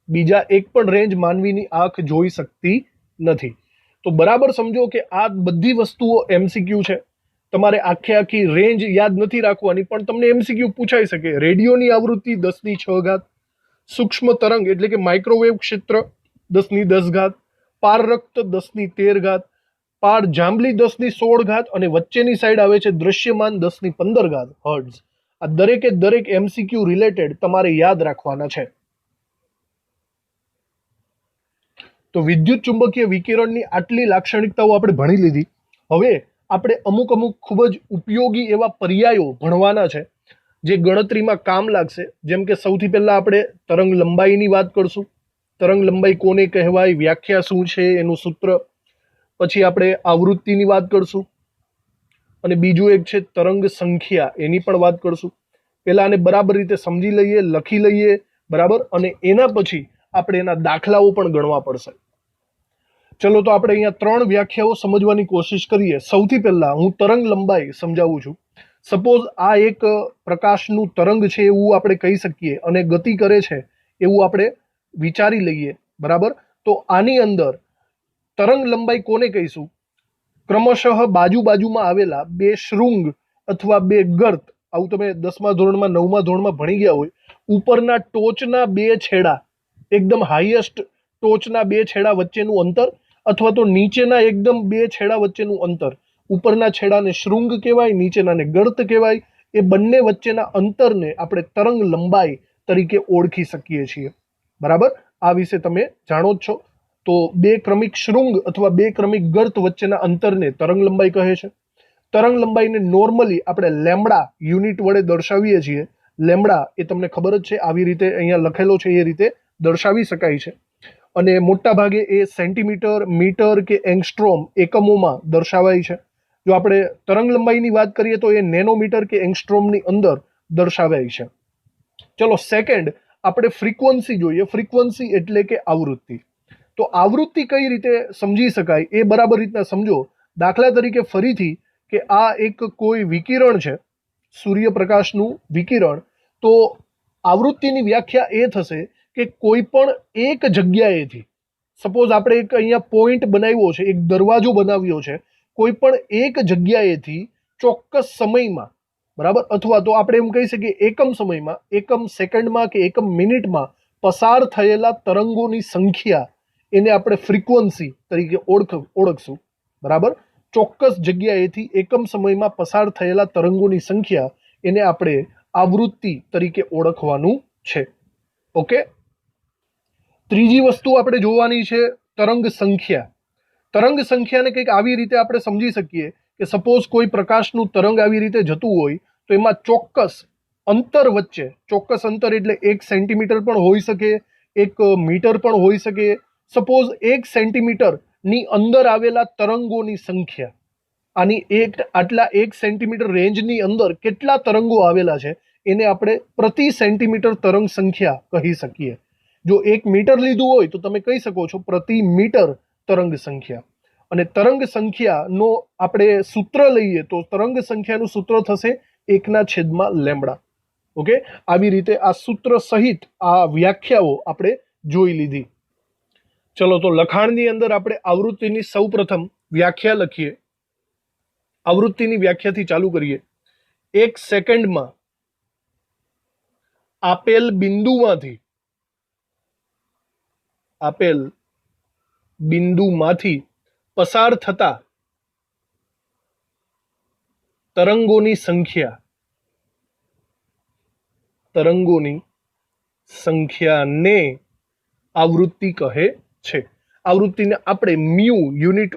[SPEAKER 1] બીજા એક પણ રેન્જ માનવીની આંખ જોઈ શકતી નથી. તો બરાબર સમજો કે આ બધી વસ્તુઓ MCQ છે. તમારે આખી રેન્જ યાદ નથી રાખવાની, પણ તમને MCQ પૂછાઈ શકે. રેડિયોની આવૃત્તિ 10⁻6, સૂક્ષ્મ તરંગ એટલે કે માઇક્રોવેવ ક્ષેત્ર 10⁻10, પારરક્ત 10⁻13, પારજાંબલી 10⁻16 અને વચ્ચેની સાઈડ આવે છે દ્રશ્યમાન 10⁻15 હર્ટ્ઝ. આ દરેક MCQ રિલેટેડ તમારે યાદ રાખવાના છે. તો વિદ્યુત ચુંબકીય વિકિરણની આટલી લાક્ષણિકતાઓ આપણે ભણી લીધી. હવે આપણે અમુક ખૂબ જ ઉપયોગી એવા પર્યાયો ભણવાના છે જે ગણતરીમાં કામ લાગશે. જેમ કે સૌથી પહેલા આપણે તરંગ લંબાઈની વાત કરશું. તરંગ લંબાઈ કોને કહેવાય, વ્યાખ્યા શું છે, એનું સૂત્ર. પછી આપણે આવૃત્તિની વાત કરશું. અને બીજું એક છે તરંગ સંખ્યા, એની પણ વાત કરશું. પહેલા આને બરાબર રીતે સમજી લઈએ, લખી લઈએ બરાબર, અને એના પછી આપણે એના દાખલાઓ પણ ગણવા પડશે. ચલો તો આપણે અહીંયા 3 વ્યાખ્યાઓ સમજવાની કોશિશ કરીએ. સૌથી પહેલા હું તરંગ લંબાઈ સમજાવું છું. સપોઝ આ એક પ્રકાશનું તરંગ છે એવું આપણે કહી શકીએ, અને ગતિ કરે છે એવું આપણે વિચારી લઈએ બરાબર. તો આની અંદર તરંગ લંબાઈ કોને કહીશું? ક્રમશઃ બાજુમાં આવેલા 2 શૃંગ અથવા 2 ગર્ત, આવું તમે 10મા ધોરણમાં 9મા ધોરણમાં ભણી ગયા હોય. ઉપરના ટોચના 2 છેડા, એકદમ હાઈએસ્ટ ટોચના 2 છેડા વચ્ચેનું અંતર, અથવા તો નીચેના એકદમ 2 છેડા વચ્ચેનું અંતર. ઉપરના છેડાને શૃંગ કહેવાય, નીચેનાને ગર્ત કહેવાય. એ બંને વચ્ચેના અંતરને આપણે તરંગ લંબાઈ તરીકે ઓળખી શકીએ છીએ બરાબર. આ વિશે તમે જાણો જ છો. તો 2 ક્રમિક શૃંગ અથવા 2 ક્રમિક ગર્ત વચ્ચેના અંતરને તરંગ લંબાઈ કહે છે. તરંગ લંબાઈને નોર્મલી આપણે લેમ્બડા યુનિટ વડે દર્શાવીએ છીએ. લેમ્બડા એ તમને ખબર જ છે, આવી રીતે અહીંયા લખેલો છે એ રીતે દર્શાવી શકાય છે. અને મોટા ભાગે એ સેન્ટીમીટર, મીટર કે એંગસ્ટ્રોમ એકમોમાં દર્શાવાય છે. જો આપણે તરંગ લંબાઈની વાત કરીએ તો એ નેનોમીટર કે એંગસ્ટ્રોમની અંદર દર્શાવાય છે. ચલો સેકન્ડ આપણે ફ્રીક્વન્સી જોઈએ. ફ્રીક્વન્સી એટલે કે આવૃત્તિ. તો આવૃત્તિ કઈ રીતે સમજી શકાય એ બરાબર રીતના સમજો. દાખલા તરીકે ફરીથી કે આ એક કોઈ વિકિરણ છે, સૂર્યપ્રકાશનું વિકિરણ. તો આવૃત્તિની વ્યાખ્યા એ થશે કે કોઈ પણ એક જગ્યાએથી, સપોઝ આપણે એક અહીંયા પોઈન્ટ બનાવ્યો છે, એક દરવાજો બનાવ્યો છે, કોઈ પણ એક જગ્યાએથી ચોક્કસ સમયમાં, બરાબર, અથવા તો આપણે એમ કહી શકીએ એકમ સમયમાં, એકમ સેકન્ડમાં કે એકમ મિનિટમાં પસાર થયેલા તરંગોની સંખ્યા, એને આપણે ફ્રીક્વન્સી તરીકે ઓળખશું. બરાબર, ચોક્કસ જગ્યાએથી એકમ સમયમાં પસાર થયેલા તરંગોની સંખ્યા, એને આપણે આવૃત્તિ તરીકે ઓળખવાનું છે. ઓકે. ત્રીજી વસ્તુ આપણે જોવાની છે તરંગ સંખ્યા. તરંગ સંખ્યાને કંઈક આવી રીતે આપણે સમજી શકીએ કે સપોઝ કોઈ પ્રકાશનું તરંગ આવી રીતે જતું હોય તો એમાં ચોક્કસ અંતર વચ્ચે, ચોક્કસ અંતર એટલે 1 સેન્ટીમીટર પણ હોઈ શકે, 1 મીટર પણ હોઈ શકે. સપોઝ 1 સેન્ટીમીટરની અંદર આવેલા તરંગોની સંખ્યા, આટલા 1 સેન્ટીમીટર રેન્જની અંદર કેટલા તરંગો આવેલા છે એને આપણે પ્રતિ સેન્ટીમીટર તરંગ સંખ્યા કહી શકીએ. જો 1 મીટર લીધું હોય તો તમે કહી શકો છો પ્રતિ મીટર તરંગ સંખ્યા. અને તરંગ સંખ્યાનો આપણે સૂત્ર લઈએ તો તરંગ સંખ્યાનું સૂત્ર થશે 1/λ. ઓકે, આવી રીતે આ સૂત્ર સહિત આ વ્યાખ્યાઓ આપણે જોઈ લીધી. ચલો તો લખાણની અંદર આપણે આવૃત્તિની સૌપ્રથમ વ્યાખ્યા લખીએ. આવૃત્તિની વ્યાખ્યાથી ચાલુ કરીએ. 1 સેકન્ડમાં આપેલ બિંદુમાંથી પસાર થતા તરંગોની સંખ્યાને આવૃત્તિ કહે છે. આવૃત્તિને આપણે મ્યુ યુનિટ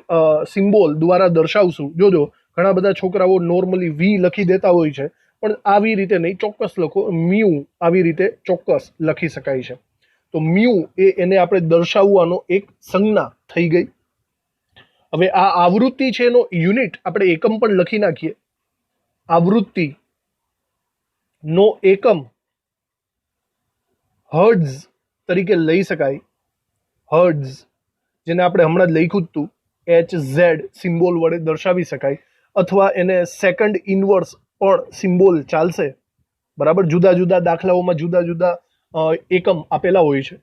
[SPEAKER 1] સિમ્બોલ દ્વારા દર્શાવશું. જોજો ઘણા બધા છોકરાઓ નોર્મલી વી લખી દેતા હોય છે, પણ આવી રીતે નહીં, ચોક્કસ લખો. મ્યુ આવી રીતે ચોક્કસ લખી શકાય છે. તો મ્યુ એને આપણે દર્શાવવાનો એક સંજ્ઞા થઈ ગઈ. હવે આ આવૃત્તિ છે એનો યુનિટ આપણે એકમ પણ લખી નાખીએ. આવૃત્તિ નો એકમ હર્ટ્ઝ તરીકે લઈ શકાય. હર્ટ્ઝ, જેને આપણે હમણાં જ લખ્યું હતું, HZ સિમ્બોલ વડે દર્શાવી શકાય, અથવા એને સેકન્ડ ઇનવર્સ પણ સિમ્બોલ ચાલશે. બરાબર, જુદા જુદા દાખલાઓમાં જુદા જુદા એકમ આપેલા હોય છે.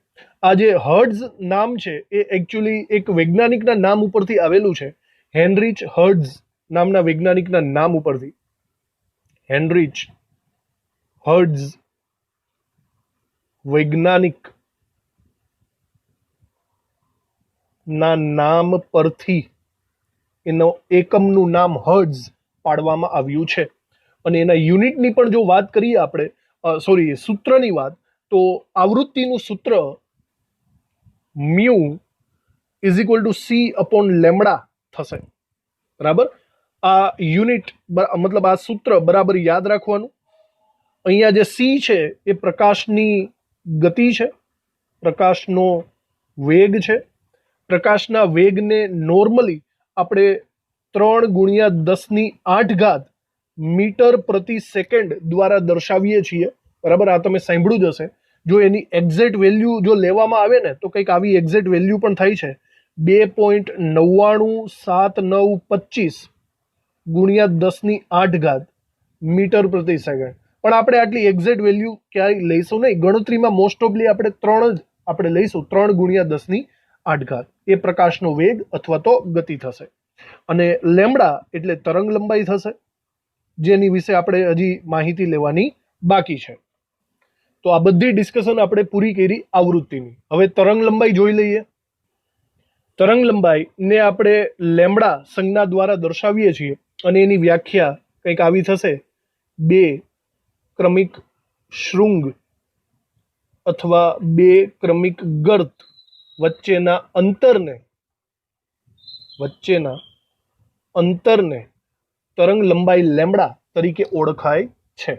[SPEAKER 1] આ જે હર્ટ્ઝ નામ છે એ એકચ્યુઅલી એક વૈજ્ઞાનિકના નામ ઉપરથી આવેલું છે. હેનરીચ હર્ટ્ઝ નામના વૈજ્ઞાનિકના નામ ઉપરથી. હેનરીચ હર્ટ્ઝ વૈજ્ઞાનિક ના નામ પરથી એનો એકમનું નામ હર્ટ્ઝ પાડવામાં આવ્યું છે. અને એના યુનિટની પણ જો વાત કરીએ આપણે, સૂત્રની વાત, તો આવૃત્તિનું સૂત્ર મ્યુ = c/λ થશે. બરાબર, આ યુનિટ મતલબ આ સૂત્ર બરાબર યાદ રાખવાનું. અહીંયા જે c છે એ પ્રકાશની ગતિ છે, પ્રકાશનો વેગ છે. પ્રકાશના વેગને નોર્મલી આપણે 3 × 10⁸ મીટર પ્રતિ સેકન્ડ દ્વારા દર્શાવીએ છીએ. બરાબર, આ તમે સાંભળ્યું જ હશે. જો એની એક્ઝેક્ટ વેલ્યુ જો લેવામાં આવે ને તો કંઈક આવી એક્ઝેક્ટ વેલ્યુ પણ થાય છે, 2.997925 × 10⁸ મીટર પ્રતિ સેકન્ડ. પણ આપણે આટલી એક્ઝેક્ટ વેલ્યુ ક્યાંય લઈશું નહીં. ગણતરીમાં મોસ્ટ ઓફલી આપણે 3 જ આપણે લઈશું. 3 × 10⁸ એ પ્રકાશનો વેગ અથવા તો ગતિ થશે. અને લેમ્ડા એટલે તરંગ લંબાઈ થશે, જેની વિશે આપણે હજી માહિતી લેવાની બાકી છે. તો આ બધી ડિસ્કશન આપણે પૂરી કરી આવૃત્તિની. હવે તરંગ લંબાઈ જોઈ લઈએ. તરંગ લંબાઈને આપણે લેમ્ડા સંજ્ઞા દ્વારા દર્શાવીએ છીએ અને એની વ્યાખ્યા કંઈક આવી થશે: 2 ક્રમિક શૃંગ અથવા 2 ક્રમિક ગર્ત વચ્ચેના અંતરને તરંગ લંબાઈ લેમ્ડા તરીકે ઓળખાય છે.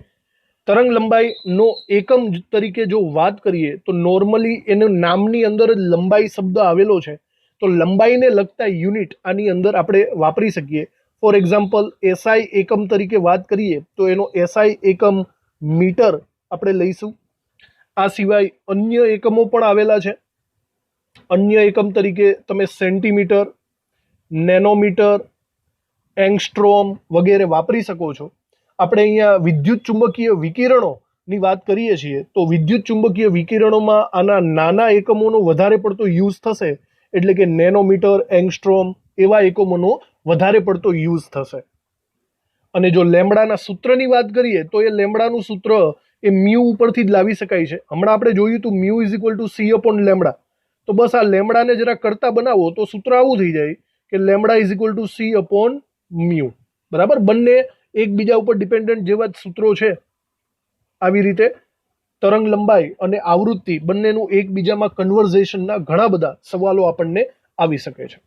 [SPEAKER 1] તરંગ લંબાઈનો એકમ તરીકે જો વાત કરીએ તો નોર્મલી એનું નામની અંદર જ લંબાઈ શબ્દ આવેલો છે, તો લંબાઈને લગતા યુનિટ આની અંદર આપણે વાપરી શકીએ. ફોર એક્ઝામ્પલ એસઆઈ એકમ તરીકે વાત કરીએ તો એનો એસઆઈ એકમ મીટર આપણે લઈશું. આ સિવાય અન્ય એકમો પણ આવેલા છે. અન્ય એકમ તરીકે તમે સેન્ટીમીટર, નેનોમીટર, એંગસ્ટ્રોમ વગેરે વાપરી શકો છો. આપણે અહીંયા વિદ્યુત ચુંબકીય વિકિરણોની વાત કરીએ છીએ તો વિદ્યુત ચુંબકીય વિકિરણોમાં આના નાના એકમોનો વધારે પડતો યુઝ થશે, એટલે કે નેનોમીટર, એંગસ્ટ્રોમ એવા એકમોનો વધારે પડતો યુઝ થશે. અને જો લેમ્બડાના સૂત્રની વાત કરીએ તો એ લેમ્બડાનું સૂત્ર એ મ્યુ ઉપરથી જ લાવી શકાય છે. હમણાં આપણે જોયું હતું mu is equal to C upon lambda. તો બસ આ લેમ્બડાને જરા કરતા બનાવો તો સૂત્ર આવું થઈ જાય કે lambda is equal to C upon mu. બરાબર, બંને એકબીજા ઉપર ડિપેન્ડન્ટ જેવા જ સૂત્રો છે. આવી રીતે તરંગ લંબાઈ અને આવૃત્તિ બંનેનું એકબીજામાં કન્વર્ઝેશનના ઘણા બધા સવાલો આપણને આવી શકે છે.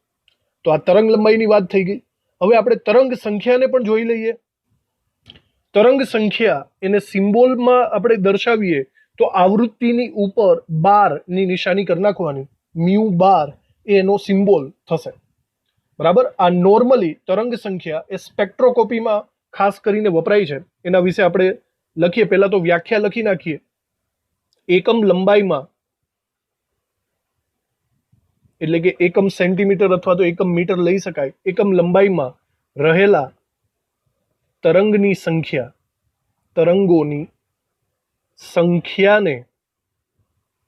[SPEAKER 1] તો આ તરંગ લંબાઈની વાત થઈ ગઈ. હવે આપણે તરંગ સંખ્યાને પણ જોઈ લઈએ. તરંગ સંખ્યા એને સિમ્બોલમાં આપણે દર્શાવીએ તો આવૃત્તિની ઉપર 12ની નિશાની કરી નાખવાની. મ્યુ 12 એ એનો સિમ્બોલ થશે. બરાબર, આ નોર્મલી તરંગ સંખ્યા એ સ્પેક્ટ્રોસ્કોપીમાં ખાસ કરીને વપરાય છે. એના વિશે આપણે લખીએ. પહેલા તો વ્યાખ્યા લખી નાખીએ. એકમ લંબાઈમાં એટલે કે એકમ સેન્ટીમીટર અથવા તો એકમ મીટર લઈ શકાય. એકમ લંબાઈમાં રહેલા તરંગની સંખ્યા, તરંગોની સંખ્યાને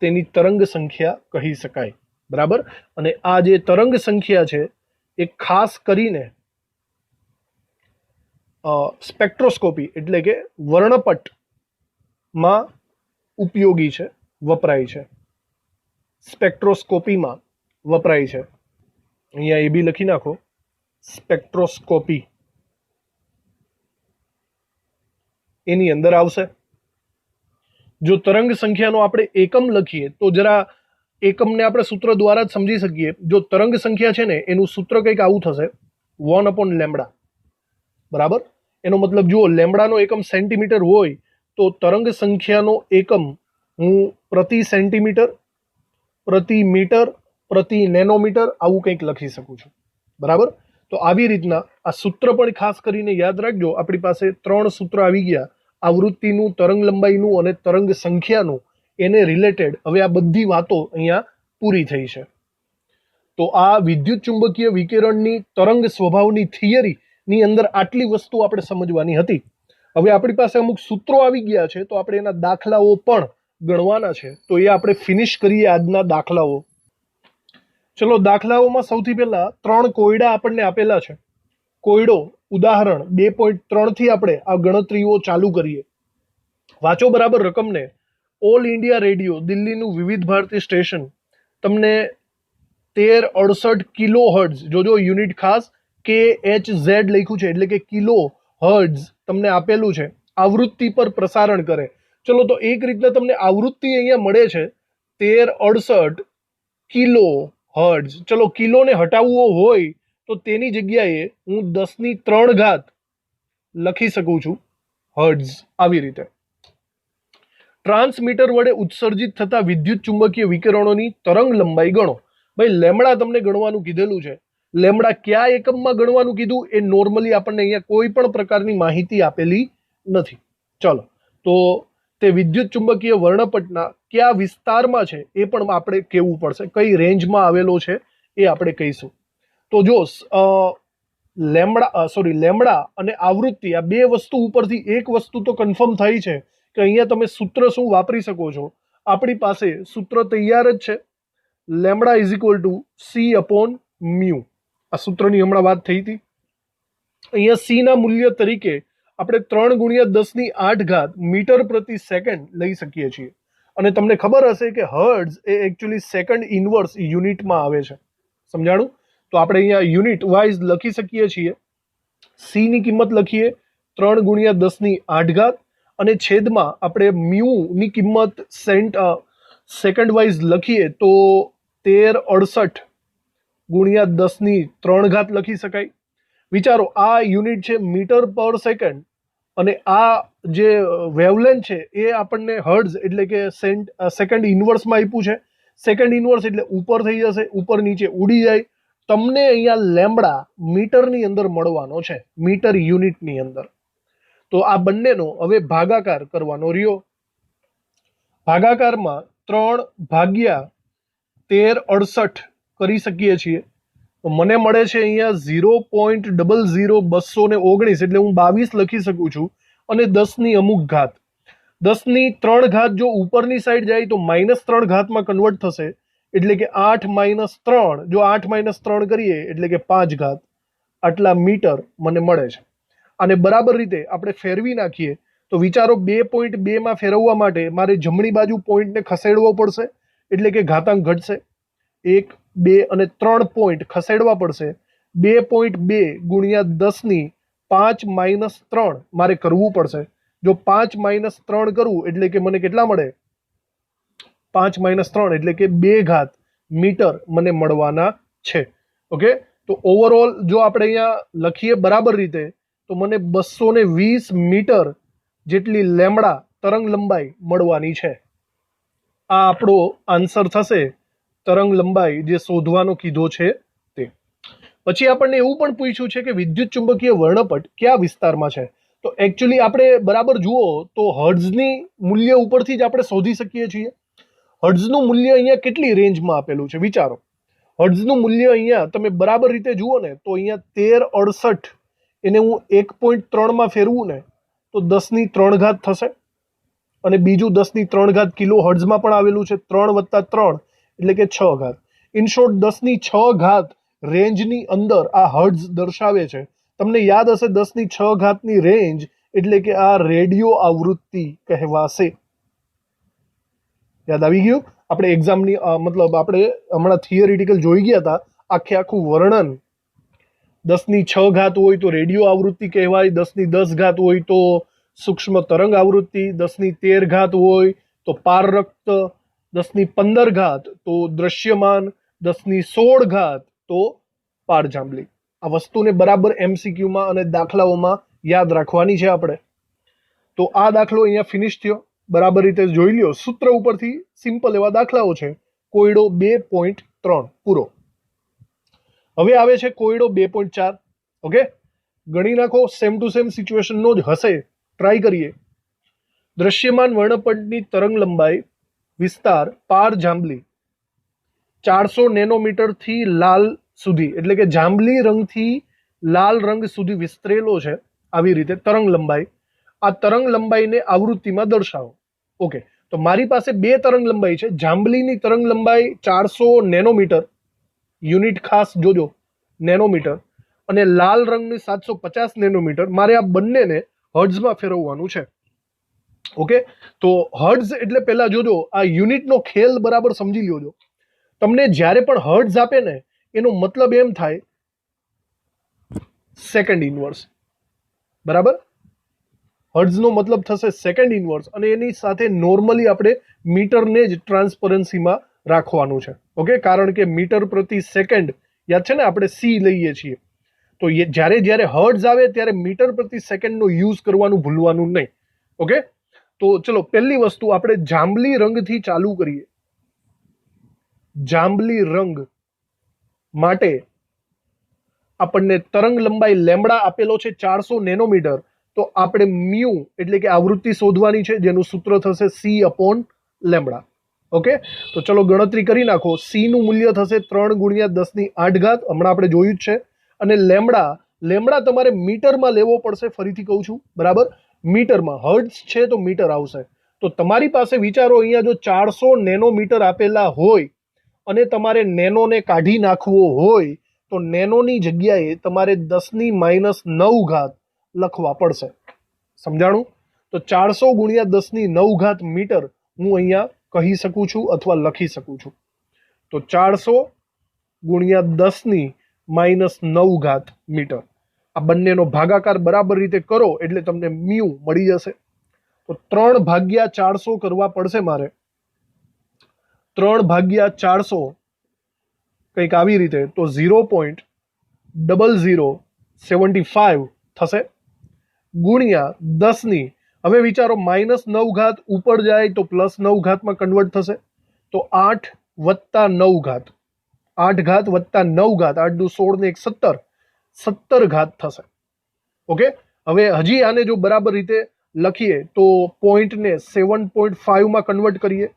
[SPEAKER 1] તેની તરંગ સંખ્યા કહી શકાય. બરાબર, અને આ જે તરંગ સંખ્યા છે એ ખાસ કરીને સ્પેક્ટ્રોસ્કોપી એટલે કે વર્ણપટમાં ઉપયોગી છે, વપરાય છે. સ્પેક્ટ્રોસ્કોપીમાં વપરાય છે. અહીંયા એ બી લખી નાખો, સ્પેક્ટ્રોસ્કોપી એની અંદર આવશે. જો તરંગ સંખ્યાનો આપણે એકમ લખીએ તો જરા એકમને આપણે સૂત્ર દ્વારા જ સમજી શકીએ. જો તરંગ સંખ્યા છે ને એનું સૂત્ર કંઈક આવું થશે, 1 અપોન લેમ્બડા. બરાબર, એનો મતલબ જુઓ, લેમ્બડાનો એકમ સેન્ટીમીટર હોય તો તરંગ સંખ્યાનો એકમ હું પ્રતિ સેન્ટીમીટર, પ્રતિ મીટર, પ્રતિ નેનોમીટર આવું કંઈક લખી શકું છું. બરાબર, તો આવી રીતના આ સૂત્ર પણ ખાસ કરીને યાદ રાખજો. આપણી પાસે 3 સૂત્ર આવી ગયા, આવૃત્તિનું, તરંગ લંબાઈનું અને તરંગ સંખ્યાનું. એને રિલેટેડ હવે આ બધી વાતો અહીંયા પૂરી થઈ છે. તો આ વિદ્યુત ચુંબકીય વિકિરણની તરંગ સ્વભાવની થિયરીની અંદર આટલી વસ્તુ આપણે સમજવાની હતી. હવે આપણી પાસે અમુક સૂત્રો આવી ગયા છે તો આપણે એના દાખલાઓ પણ ગણવાના છે. તો એ આપણે ફિનિશ કરીએ આજના દાખલાઓ. ચલો, દાખલાઓમાં સૌથી પહેલા 3 કોયડા આપણને આપેલા છે. કોયડો ઉદાહરણ 2.3 થી આપણે આ ગણતરીઓ ચાલુ કરીએ. વાંચો બરાબર રકમને. ઓલ ઇન્ડિયા રેડિયો દિલ્હીનું વિવિધ ભારતી સ્ટેશન તમને 1368 કિલો હર્ટ્ઝ, જોજો યુનિટ ખાસ KHZ લખ્યું છે એટલે કે કિલો હર્ટ્ઝ તમને આપેલું છે, આવૃત્તિ પર પ્રસારણ કરે. ચલો, તો એક રીતના તમને આવૃત્તિ અહીંયા મળે છે 1368 કિલો હર્ટ્ઝ. ચલો, કિલોને હટાવવો હોય તો તેની જગ્યાએ હું 10³ લખી શકું છું હર્ટ્ઝ. આવી રીતે ટ્રાન્સમીટર વડે ઉત્સર્જિત થતા વિદ્યુત ચુંબકીય વિકિરણોની તરંગ લંબાઈ ગણો. ભાઈ, લેમ્બડા તમને ગણવાનું કીધેલું છે. લેમ્બડા કયા એકમમાં ગણવાનું કીધું એ નોર્મલી આપણને અહીંયા કોઈ પણ પ્રકારની માહિતી આપેલી નથી. ચલો, તો તે વિદ્યુત ચુંબકીય વર્ણપટના કયા વિસ્તારમાં છે એ પણ આપણે કહેવું પડશે. કઈ રેન્જમાં આવેલો છે એ આપણે કહીશું. તો જો લેમ્બડા અને આવૃત્તિ આ બે વસ્તુ ઉપરથી એક વસ્તુ તો કન્ફર્મ થઈ છે કે અહીંયા તમે સૂત્ર શું વાપરી શકો છો. આપણી પાસે સૂત્ર તૈયાર જ છે, lambda is equal to C upon mu. આ સૂત્રની હમણાં વાત થઈ હતી. અહીંયા સી ના મૂલ્ય તરીકે આપણે 3×10⁸ મીટર પ્રતિ સેકન્ડ લઈ શકીએ છીએ. અને તમને ખબર હશે કે હર્ટ્ઝ એ એકચ્યુઅલી સેકન્ડ ઇનવર્સ યુનિટમાં આવે છે. સમજાણું? તો આપણે અહીંયા યુનિટ વાઇઝ લખી શકીએ છીએ. સી ની કિંમત લખીએ 3×10⁸ અને છેદમાં આપણે મ્યુ ની કિંમત સેકન્ડ વાઇઝ લખીએ તો 1368×10⁻³ લખી શકાય. વિચારો, આ યુનિટ છે મીટર પર સેકન્ડ અને આ જે વેવલેન્થ છે એ આપણને હર્ટ્ઝ એટલે કે સેકન્ડ ઇનવર્સમાં આપ્યું છે. સેકન્ડ ઇનવર્સ એટલે ઉપર થઈ જશે, ઉપર નીચે ઉડી જાય તમને અહીંયા લેમ્બડા મીટરની અંદર મળવાનો છે, મીટર યુનિટની અંદર. તો આ બંનેનો હવે ભાગાકાર કરવાનો રહ્યો. ભાગાકારમાં 3/1368 કરી શકીએ છીએ. તો મને મળે છે અહીંયા 0.00219, એટલે હું 22 લખી શકું છું. અને 10 ની અમુક ઘાત, 10 ની 3 ઘાત જો ઉપરની સાઈડ જાય તો -3 ઘાતમાં કન્વર્ટ થશે, એટલે કે 8 - 3. જો 8 - 3 કરીએ એટલે કે 5 ઘાત. આટલા મીટર મને મળે છે. અને બરાબર રીતે આપણે ફેરવી નાખીએ તો વિચારો 2.2 માં ફેરવવા માટે મારે જમણી બાજુ પોઈન્ટને ખસેડવો પડશે, એટલે કે ઘાતાંક ઘટશે. 1, 2 અને 3 પોઈન્ટ ખસેડવા પડશે. 2.2 ગુણ્યા 10 ની 5 - 3 મારે કરવું પડશે. જો 5 - 3 કરું એટલે કે મને કેટલા મળે? 5 - 3 એટલે કે 2 ઘાત મીટર મને મળવાના છે. ઓકે, તો ઓવરઓલ જો આપણે અહીંયા લખીએ બરાબર રીતે તો મને 220 મીટર જેટલી લેમ્બડા તરંગ લંબાઈ મળવાની છે. આ આપણો આન્સર થશે, તરંગ લંબાઈ જે શોધવાનો કીધો છે તે. પછી આપણને એવું પણ પૂછ્યું છે કે વિદ્યુત ચુંબકીય વર્ણપટ કયા વિસ્તારમાં છે. તો એકચ્યુઅલી આપણે બરાબર જુઓ તો હર્ટ્ઝની મૂલ્ય ઉપરથી જ આપણે શોધી શકીએ છીએ. હર્ટ્ઝનું મૂલ્ય અહીંયા કેટલી રેન્જમાં આપેલું છે વિચારો. હર્ટ્ઝનું મૂલ્ય અહીંયા તમે બરાબર રીતે જુઓ ને તો અહીંયા 1368, એને હું 1.3 માં ફેરવું ને તો 10 ની 3 ઘાત થશે. અને બીજું 10 ની 3 ઘાત કિલો હર્ટ્ઝમાં પણ આવેલું છે, 3 + 3 એટલે કે 6 ઘાત. ઇન શોર્ટ 10 ની 6 ઘાત રેન્જની અંદર આ હર્ટ્ઝ દર્શાવે છે. તમને યાદ હશે 10 ની 6 ઘાતની રેન્જ એટલે કે આ રેડિયો આવૃત્તિ કહેવાશે. યાદ આવી ગયું? આપણે એક્ઝામની મતલબ આપણે હમણાં થિયરિટિકલ જોઈ ગયા હતા આખું વર્ણન. 10 ની 6 ઘાત હોય તો રેડિયો આવૃત્તિ કહેવાય, 10 ની 10 ઘાત હોય તો સૂક્ષ્મ તરંગ આવૃત્તિ, 10 ની 13 ઘાત હોય તો પારરક્ત, 10 ની 15 ઘાત તો દ્રશ્યમાન, 10 ની 16 ઘાત તો પારજાંબલી. આ વસ્તુને બરાબર MCQમાં અને દાખલાઓમાં યાદ રાખવાની છે આપણે. તો આ દાખલો અહીંયા ફિનિશ થયો. બરાબર રીતે જોઈ લ્યો, સૂત્ર ઉપરથી સિમ્પલ એવા દાખલાઓ છે. કોયડો 2.3 પૂરો. હવે આવે છે કોયડો 2.4. ઓકે, ગણી નાખો, સેમ ટુ સેમ સિચ્યુએશનનો જ હશે. ટ્રાય કરીએ. દ્રશ્યમાન વર્ણપટની તરંગ લંબાઈ વિસ્તાર પાર જાંબલી 400 નેનોમીટરથી લાલ સુધી, એટલે કે જાંબલી રંગથી લાલ રંગ સુધી વિસ્તરેલો છે. આવી રીતે તરંગ લંબાઈ. આ તરંગ લંબાઈને આવૃત્તિમાં દર્શાવો. ઓકે, તો મારી પાસે બે તરંગ લંબાઈ છે. જાંબલીની તરંગ લંબાઈ 400 નેનોમીટર, યુનિટ ખાસ જોજો નેનોમીટર, અને લાલ રંગની 750 નેનોમીટર. મારે આ બંનેને હર્ટ્ઝમાં ફેરવવાનું છે. ઓકે, તો હર્ટ્ઝ એટલે પહેલા જોજો આ યુનિટનો ખેલ બરાબર સમજી લેજો. તમને જ્યારે પણ હર્ટ્ઝ આપે ને એનો મતલબ એમ થાય સેકન્ડ ઇનવર્સ. બરાબર, હર્ટ્ઝનો મતલબ થશે સેકન્ડ ઇનવર્સ, અને એની સાથે નોર્મલી આપણે મીટરને જ ટ્રાન્સપરન્સીમાં રાખવાનું છે. ઓકે, કારણ કે મીટર પ્રતિ સેકન્ડ યાદ છે ને આપણે સી લઈએ છીએ. તો જ્યારે જ્યારે હર્ટ્ઝ આવે ત્યારે મીટર પ્રતિ સેકન્ડનો યુઝ કરવાનું ભૂલવાનું નહીં. ઓકે, તો ચલો પહેલી વસ્તુ આપણે જાંબલી રંગથી ચાલુ કરીએ. જાંબલી રંગ માટે આપણને તરંગ લંબાઈ લેમ્બડા આપેલો છે 400 નેનોમીટર. તો આપણે મ્યુ એટલે કે આવૃત્તિ શોધવાની છે, જેનું સૂત્ર થશે C/લેમ્બડા. ઓકે, તો ચલો ગણતરી કરી નાખો. સી નું મૂલ્ય થશે 3 × 10⁸. હમણાં આપણે જોયું જ છે. અને લેમ્બડા તમારે મીટરમાં લેવો પડશે. ફરીથી કહું છું, બરાબર, મીટરમાં. હર્ટ્ઝ છે તો મીટર આવશે. તો તમારી પાસે વિચારો અહીંયા જો 400 નેનોમીટર આપેલા હોય અને તમારે નેનોને કાઢી નાખવો હોય તો નેનોની જગ્યાએ તમારે 10⁻⁹ લખવા પડશે. સમજાણું? તો 400 × 10⁹ મીટર હું અહીંયા કહી શકું છું અથવા લખી શકું છું. તો 400 × 10⁻⁹ મીટર. આ બંનેનો ભાગાકાર બરાબર રીતે કરો એટલે તમને મ્યુ મળી જશે. તો 3/400 કરવા પડશે મારે. 3/400 કંઈક આવી રીતે, તો 0.0075 થશે. ગુણ્યા 10 હવે વિચારો -9 ઉપર જાય તો +9 માં કન્વર્ટ થશે. તો 8 + 9. 8 ઘાત વત્તા 9 ઘાત, 8 દુ 16 ને 1 17, 17 ઘાત થશે. ઓકે, હવે હજી આને જો બરાબર રીતે લખીએ તો પોઈન્ટને 7.5 માં કન્વર્ટ કરીએ.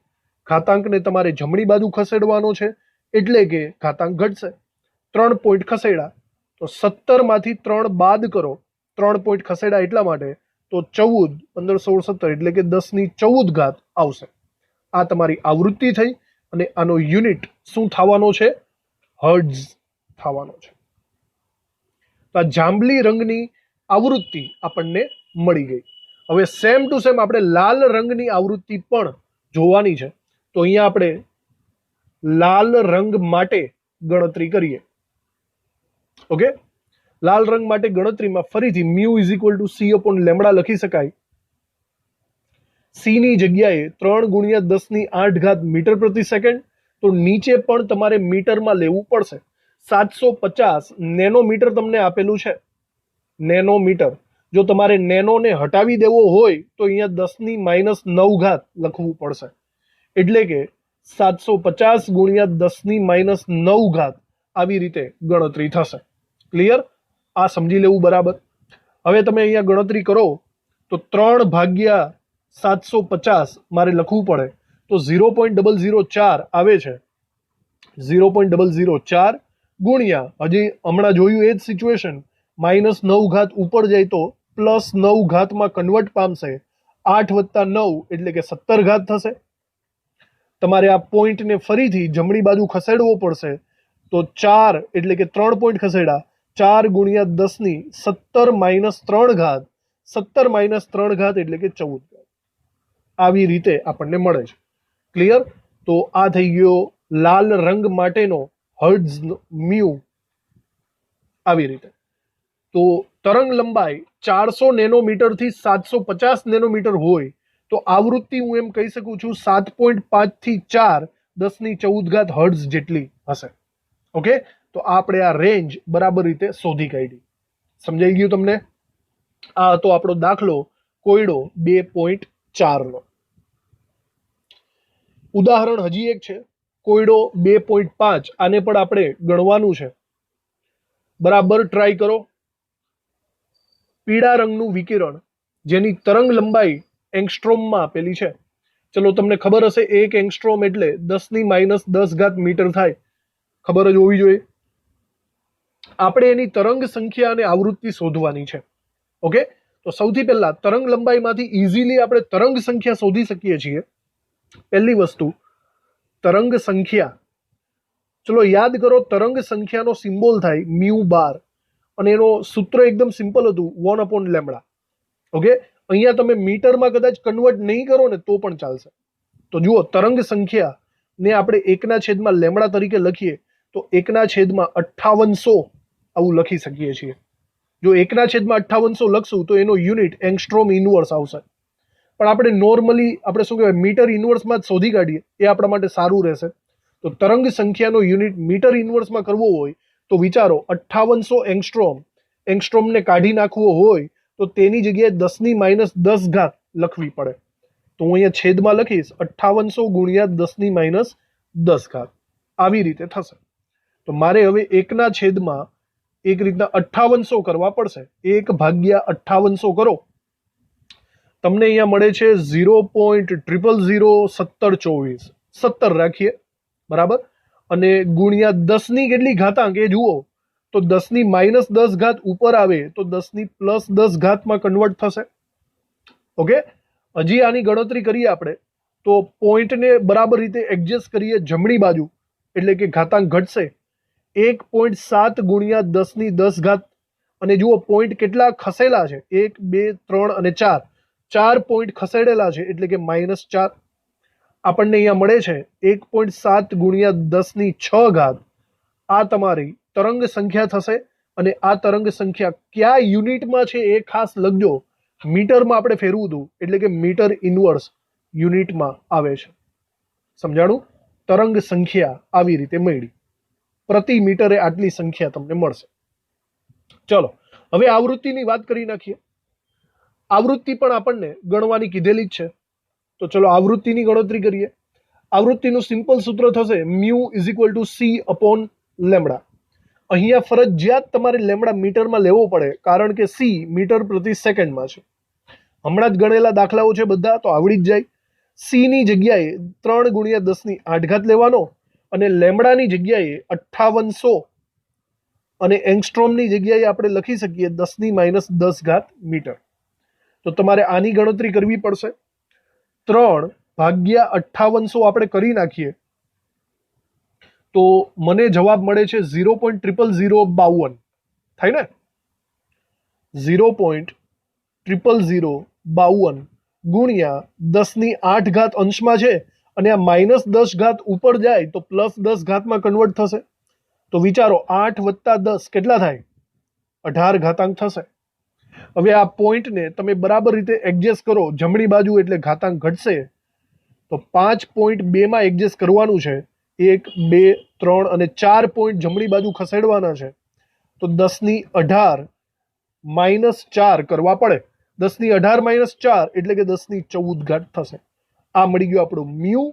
[SPEAKER 1] ઘાતાંકને તમારે જમણી બાજુ ખસેડવાનો છે એટલે કે ઘાતાંક ઘટશે. 3 પોઈન્ટ ખસેડા તો 17 માંથી 3 બાદ કરો, 3 પોઈન્ટ ખસેડા એટલા માટે, તો 14, 15, 16, 17 એટલે કે 10 ની 14 ઘાત આવશે. આ તમારી આવૃત્તિ થઈ અને આનો યુનિટ શું થવાનો છે? હર્ટ્ઝ થવાનો છે. તો આ જાંબલી રંગની આવૃત્તિ આપણને મળી ગઈ. હવે સેમ ટુ સેમ આપણે લાલ રંગની આવૃત્તિ પણ જોવાની છે. તો અહીંયા આપણે લાલ રંગ માટે ગણતરી કરીએ. ઓકે, લાલ રંગ માટે ગણતરીમાં ફરીથી mu is equal to C upon lambda લખી શકાય. સી ની જગ્યાએ 3 ગુણ્યા 10 ની 8 ઘાત મીટર પ્રતિ સેકન્ડ, તો નીચે પણ તમારે મીટરમાં લેવું પડશે. 750 નેનોમીટર તમને આપેલું છે. નેનોમીટર, જો તમારે નેનોને હટાવી દેવો હોય તો અહીંયા 10 ની -9 ઘાત લખવું પડશે. એટલે કે 750 ગુણ્યા 10 ની -9 ઘાત આવી રીતે ગણતરી થશે. ક્લિયર? આ સમજી લેવું બરાબર. હવે તમે અહીંયા ગણતરી કરો તો 3 ભાગ્યા 750 મારે લખવું પડે તો 0.004 આવે છે. 0.004 ગુણ્યા હજી હમણાં જોયું એ જ સિચ્યુએશન, -9 ઘાત ઉપર જાય તો +9 ઘાતમાં કન્વર્ટ પામશે. 8 વત્તા 9 એટલે કે 17 ઘાત થશે. તમારે આ પોઈન્ટને ફરીથી જમણી બાજુ ખસેડવો પડશે. તો 4 એટલે કે 3 પોઈન્ટ ખસેડા, 4 ગુણ્યા 10 ની 17 - 3 ઘાત, 17 - 3 ઘાત એટલે કે 14 ઘાત. આવી રીતે આપણને મળે છે. ક્લિયર? તો આ થઈ ગયો લાલ રંગ માટેનો હર્ટ્ઝ મ્યુ. આવી રીતે તો તરંગ લંબાઈ 400 નેનોમીટર થી 750 નેનોમીટર હોય તો આવૃત્તિ હું એમ કહી શકું છું 7.5 થી 4 10 ની 14 ઘાત હર્ટ્ઝ જેટલી હશે. ઓકે, તો આપણે આ રેન્જ બરાબર રીતે શોધી કાઢી. સમજાઈ ગયું તમને? આ હતો આપણો દાખલો કોયડો 2.4 નો. ઉદાહરણ હજી એક છે, કોયડો 2.5. આને પણ આપણે ગણવાનું છે. બરાબર ટ્રાય કરો. પીળા રંગનું વિકિરણ જેની તરંગ લંબાઈ એંગસ્ટ્રોમમાં આપેલી છે. ચલો, તમને ખબર હશે 1 એંગસ્ટ્રોમ એટલે 10 ની -10 ઘાત મીટર થાય. ખબર જ હોવી જોઈએ. આપણે એની તરંગ સંખ્યા અને આવૃત્તિ શોધવાની છે. ઓકે, તો સૌથી પહેલા તરંગ લંબાઈમાંથી ઇઝીલી આપણે તરંગ સંખ્યા શોધી શકીએ છીએ. પહેલી વસ્તુ તરંગ સંખ્યા. ચલો યાદ કરો, તરંગ સંખ્યાનો સિમ્બોલ થાય મ્યુ બાર અને એનો સૂત્ર એકદમ સિમ્પલ હતું 1/λ. ઓકે, અહીંયા તમે મીટરમાં કદાચ કન્વર્ટ નહીં કરો ને તો પણ ચાલશે. તો જુઓ, તરંગ સંખ્યા ને આપણે 1/λ તરીકે લખીએ તો 1/5800 આવું લખી શકીએ છીએ. જો 1/5800 લખશું તો એનો યુનિટ એંગસ્ટ્રોમ ઇનવર્સ આવશે. પણ આપણે નોર્મલી આપણે શું કહેવાય મીટર ઇનવર્સમાં જ શોધી કાઢીએ, એ આપણા માટે સારું રહેશે. તો તરંગ સંખ્યાનો યુનિટ મીટર ઇનવર્સમાં કરવો હોય તો વિચારો 5800 એંગસ્ટ્રોમ, એંગસ્ટ્રોમને કાઢી નાખવો હોય તો તેની જગ્યાએ 10 ની -10 ઘાત લખવી પડે. તો હું અહીંયા છેદમાં લખીશ 5800 ગુણ્યા 10 ની -10 ઘાત. આવી રીતે થશે. તો મારે હવે 1/છેદમાં એક રીતના 5800 કરવા પડશે. 1/5800 કરો, તમને અહીંયા મળે છે 0.0001724. 17 રાખીએ બરાબર. અને ગુણ્યા 10 ની કેટલી ઘાતાંક એ જુઓ તો 10 ની -10 ઘાત ઉપર આવે તો 10 ની +10 ઘાતમાં કન્વર્ટ થશે. ઓકે, હજી આની ગણતરી કરીએ આપણે તો પોઈન્ટને બરાબર રીતે એડજસ્ટ કરીએ જમણી બાજુ એટલે કે ઘાતાંક ઘટશે. 1.7 ગુણ્યા 10 ની 10 ઘાત. અને જુઓ પોઈન્ટ કેટલા ખસેલા છે, 1 2 3 અને 4. 4 પોઈન્ટ ખસેડેલા છે એટલે કે -4. આપણને અહીંયા મળે છે 1.7 ગુણ્યા 10 ની 6 ઘાત. આ તમારી તરંગ સંખ્યા થશે. અને આ તરંગ સંખ્યા કયા યુનિટમાં છે એ ખાસ લખજો. મીટરમાં આપણે ફેરવું હતું એટલે કે મીટર ઇનવર્સ યુનિટમાં આવે છે. સમજાણું? તરંગ સંખ્યા આવી રીતે મળી. પ્રતિ મીટરે આટલી સંખ્યા તમને મળશે. ચલો હવે આવૃત્તિની વાત કરી નાખીએ. આવૃત્તિ પણ આપણને ગણવાની કીધેલી જ છે. તો ચલો આવૃત્તિની ગણતરી કરીએ. આવૃત્તિનું સિમ્પલ સૂત્ર થશે mu is equal to C upon lambda. અહીંયા ફરજિયાત તમારે લેમડા મીટરમાં લેવો પડે, કારણ કે સી મીટર પ્રતિ સેકન્ડમાં છે. હમણાં જ ગણેલા દાખલાઓ છે બધા, તો આવડી જ જાય. સી ની જગ્યાએ 3 ગુણ્યા 10⁸ લેવાનો અને લેમડાની જગ્યાએ 5800 અને એંગસ્ટ્રોમની જગ્યાએ આપણે લખી શકીએ 10⁻10 મીટર. તો તમારે આની ગણતરી કરવી પડશે. 3 ભાગ્યા 5800 આપણે કરી નાખીએ તો મને જવાબ મળે છે 0.00052 થાય ને. 0.00052 ગુણ્યા 10⁸ અંશમાં છે અને આ -10 ઉપર જાય તો +10 માં કન્વર્ટ થશે. તો વિચારો 8 + 10 કેટલા થાય? 18 ઘાતાંક થશે. હવે આ પોઈન્ટને તમે બરાબર રીતે એડજસ્ટ કરો. જમણી બાજુ એટલે ઘાતાંક ઘટશે, તો 5.2 માં એડજસ્ટ કરવાનું છે. 1 2 3 અને 4 પોઈન્ટ જમણી બાજુ ખસેડવાના છે. તો 10⁸ -4 કરવા પડે. 10⁸ -4 એટલે કે 10⁻14 થશે. આ મળી ગયું આપણું મ્યુ,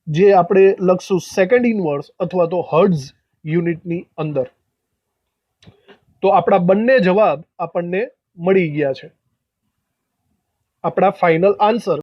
[SPEAKER 1] જે આપણે લખશું સેકન્ડ ઇનવર્સ અથવા તો હર્ટ્ઝ યુનિટની અંદર. તો આપણા બંને જવાબ આપણને મળી ગયા છે. આપણા ફાઇનલ આન્સર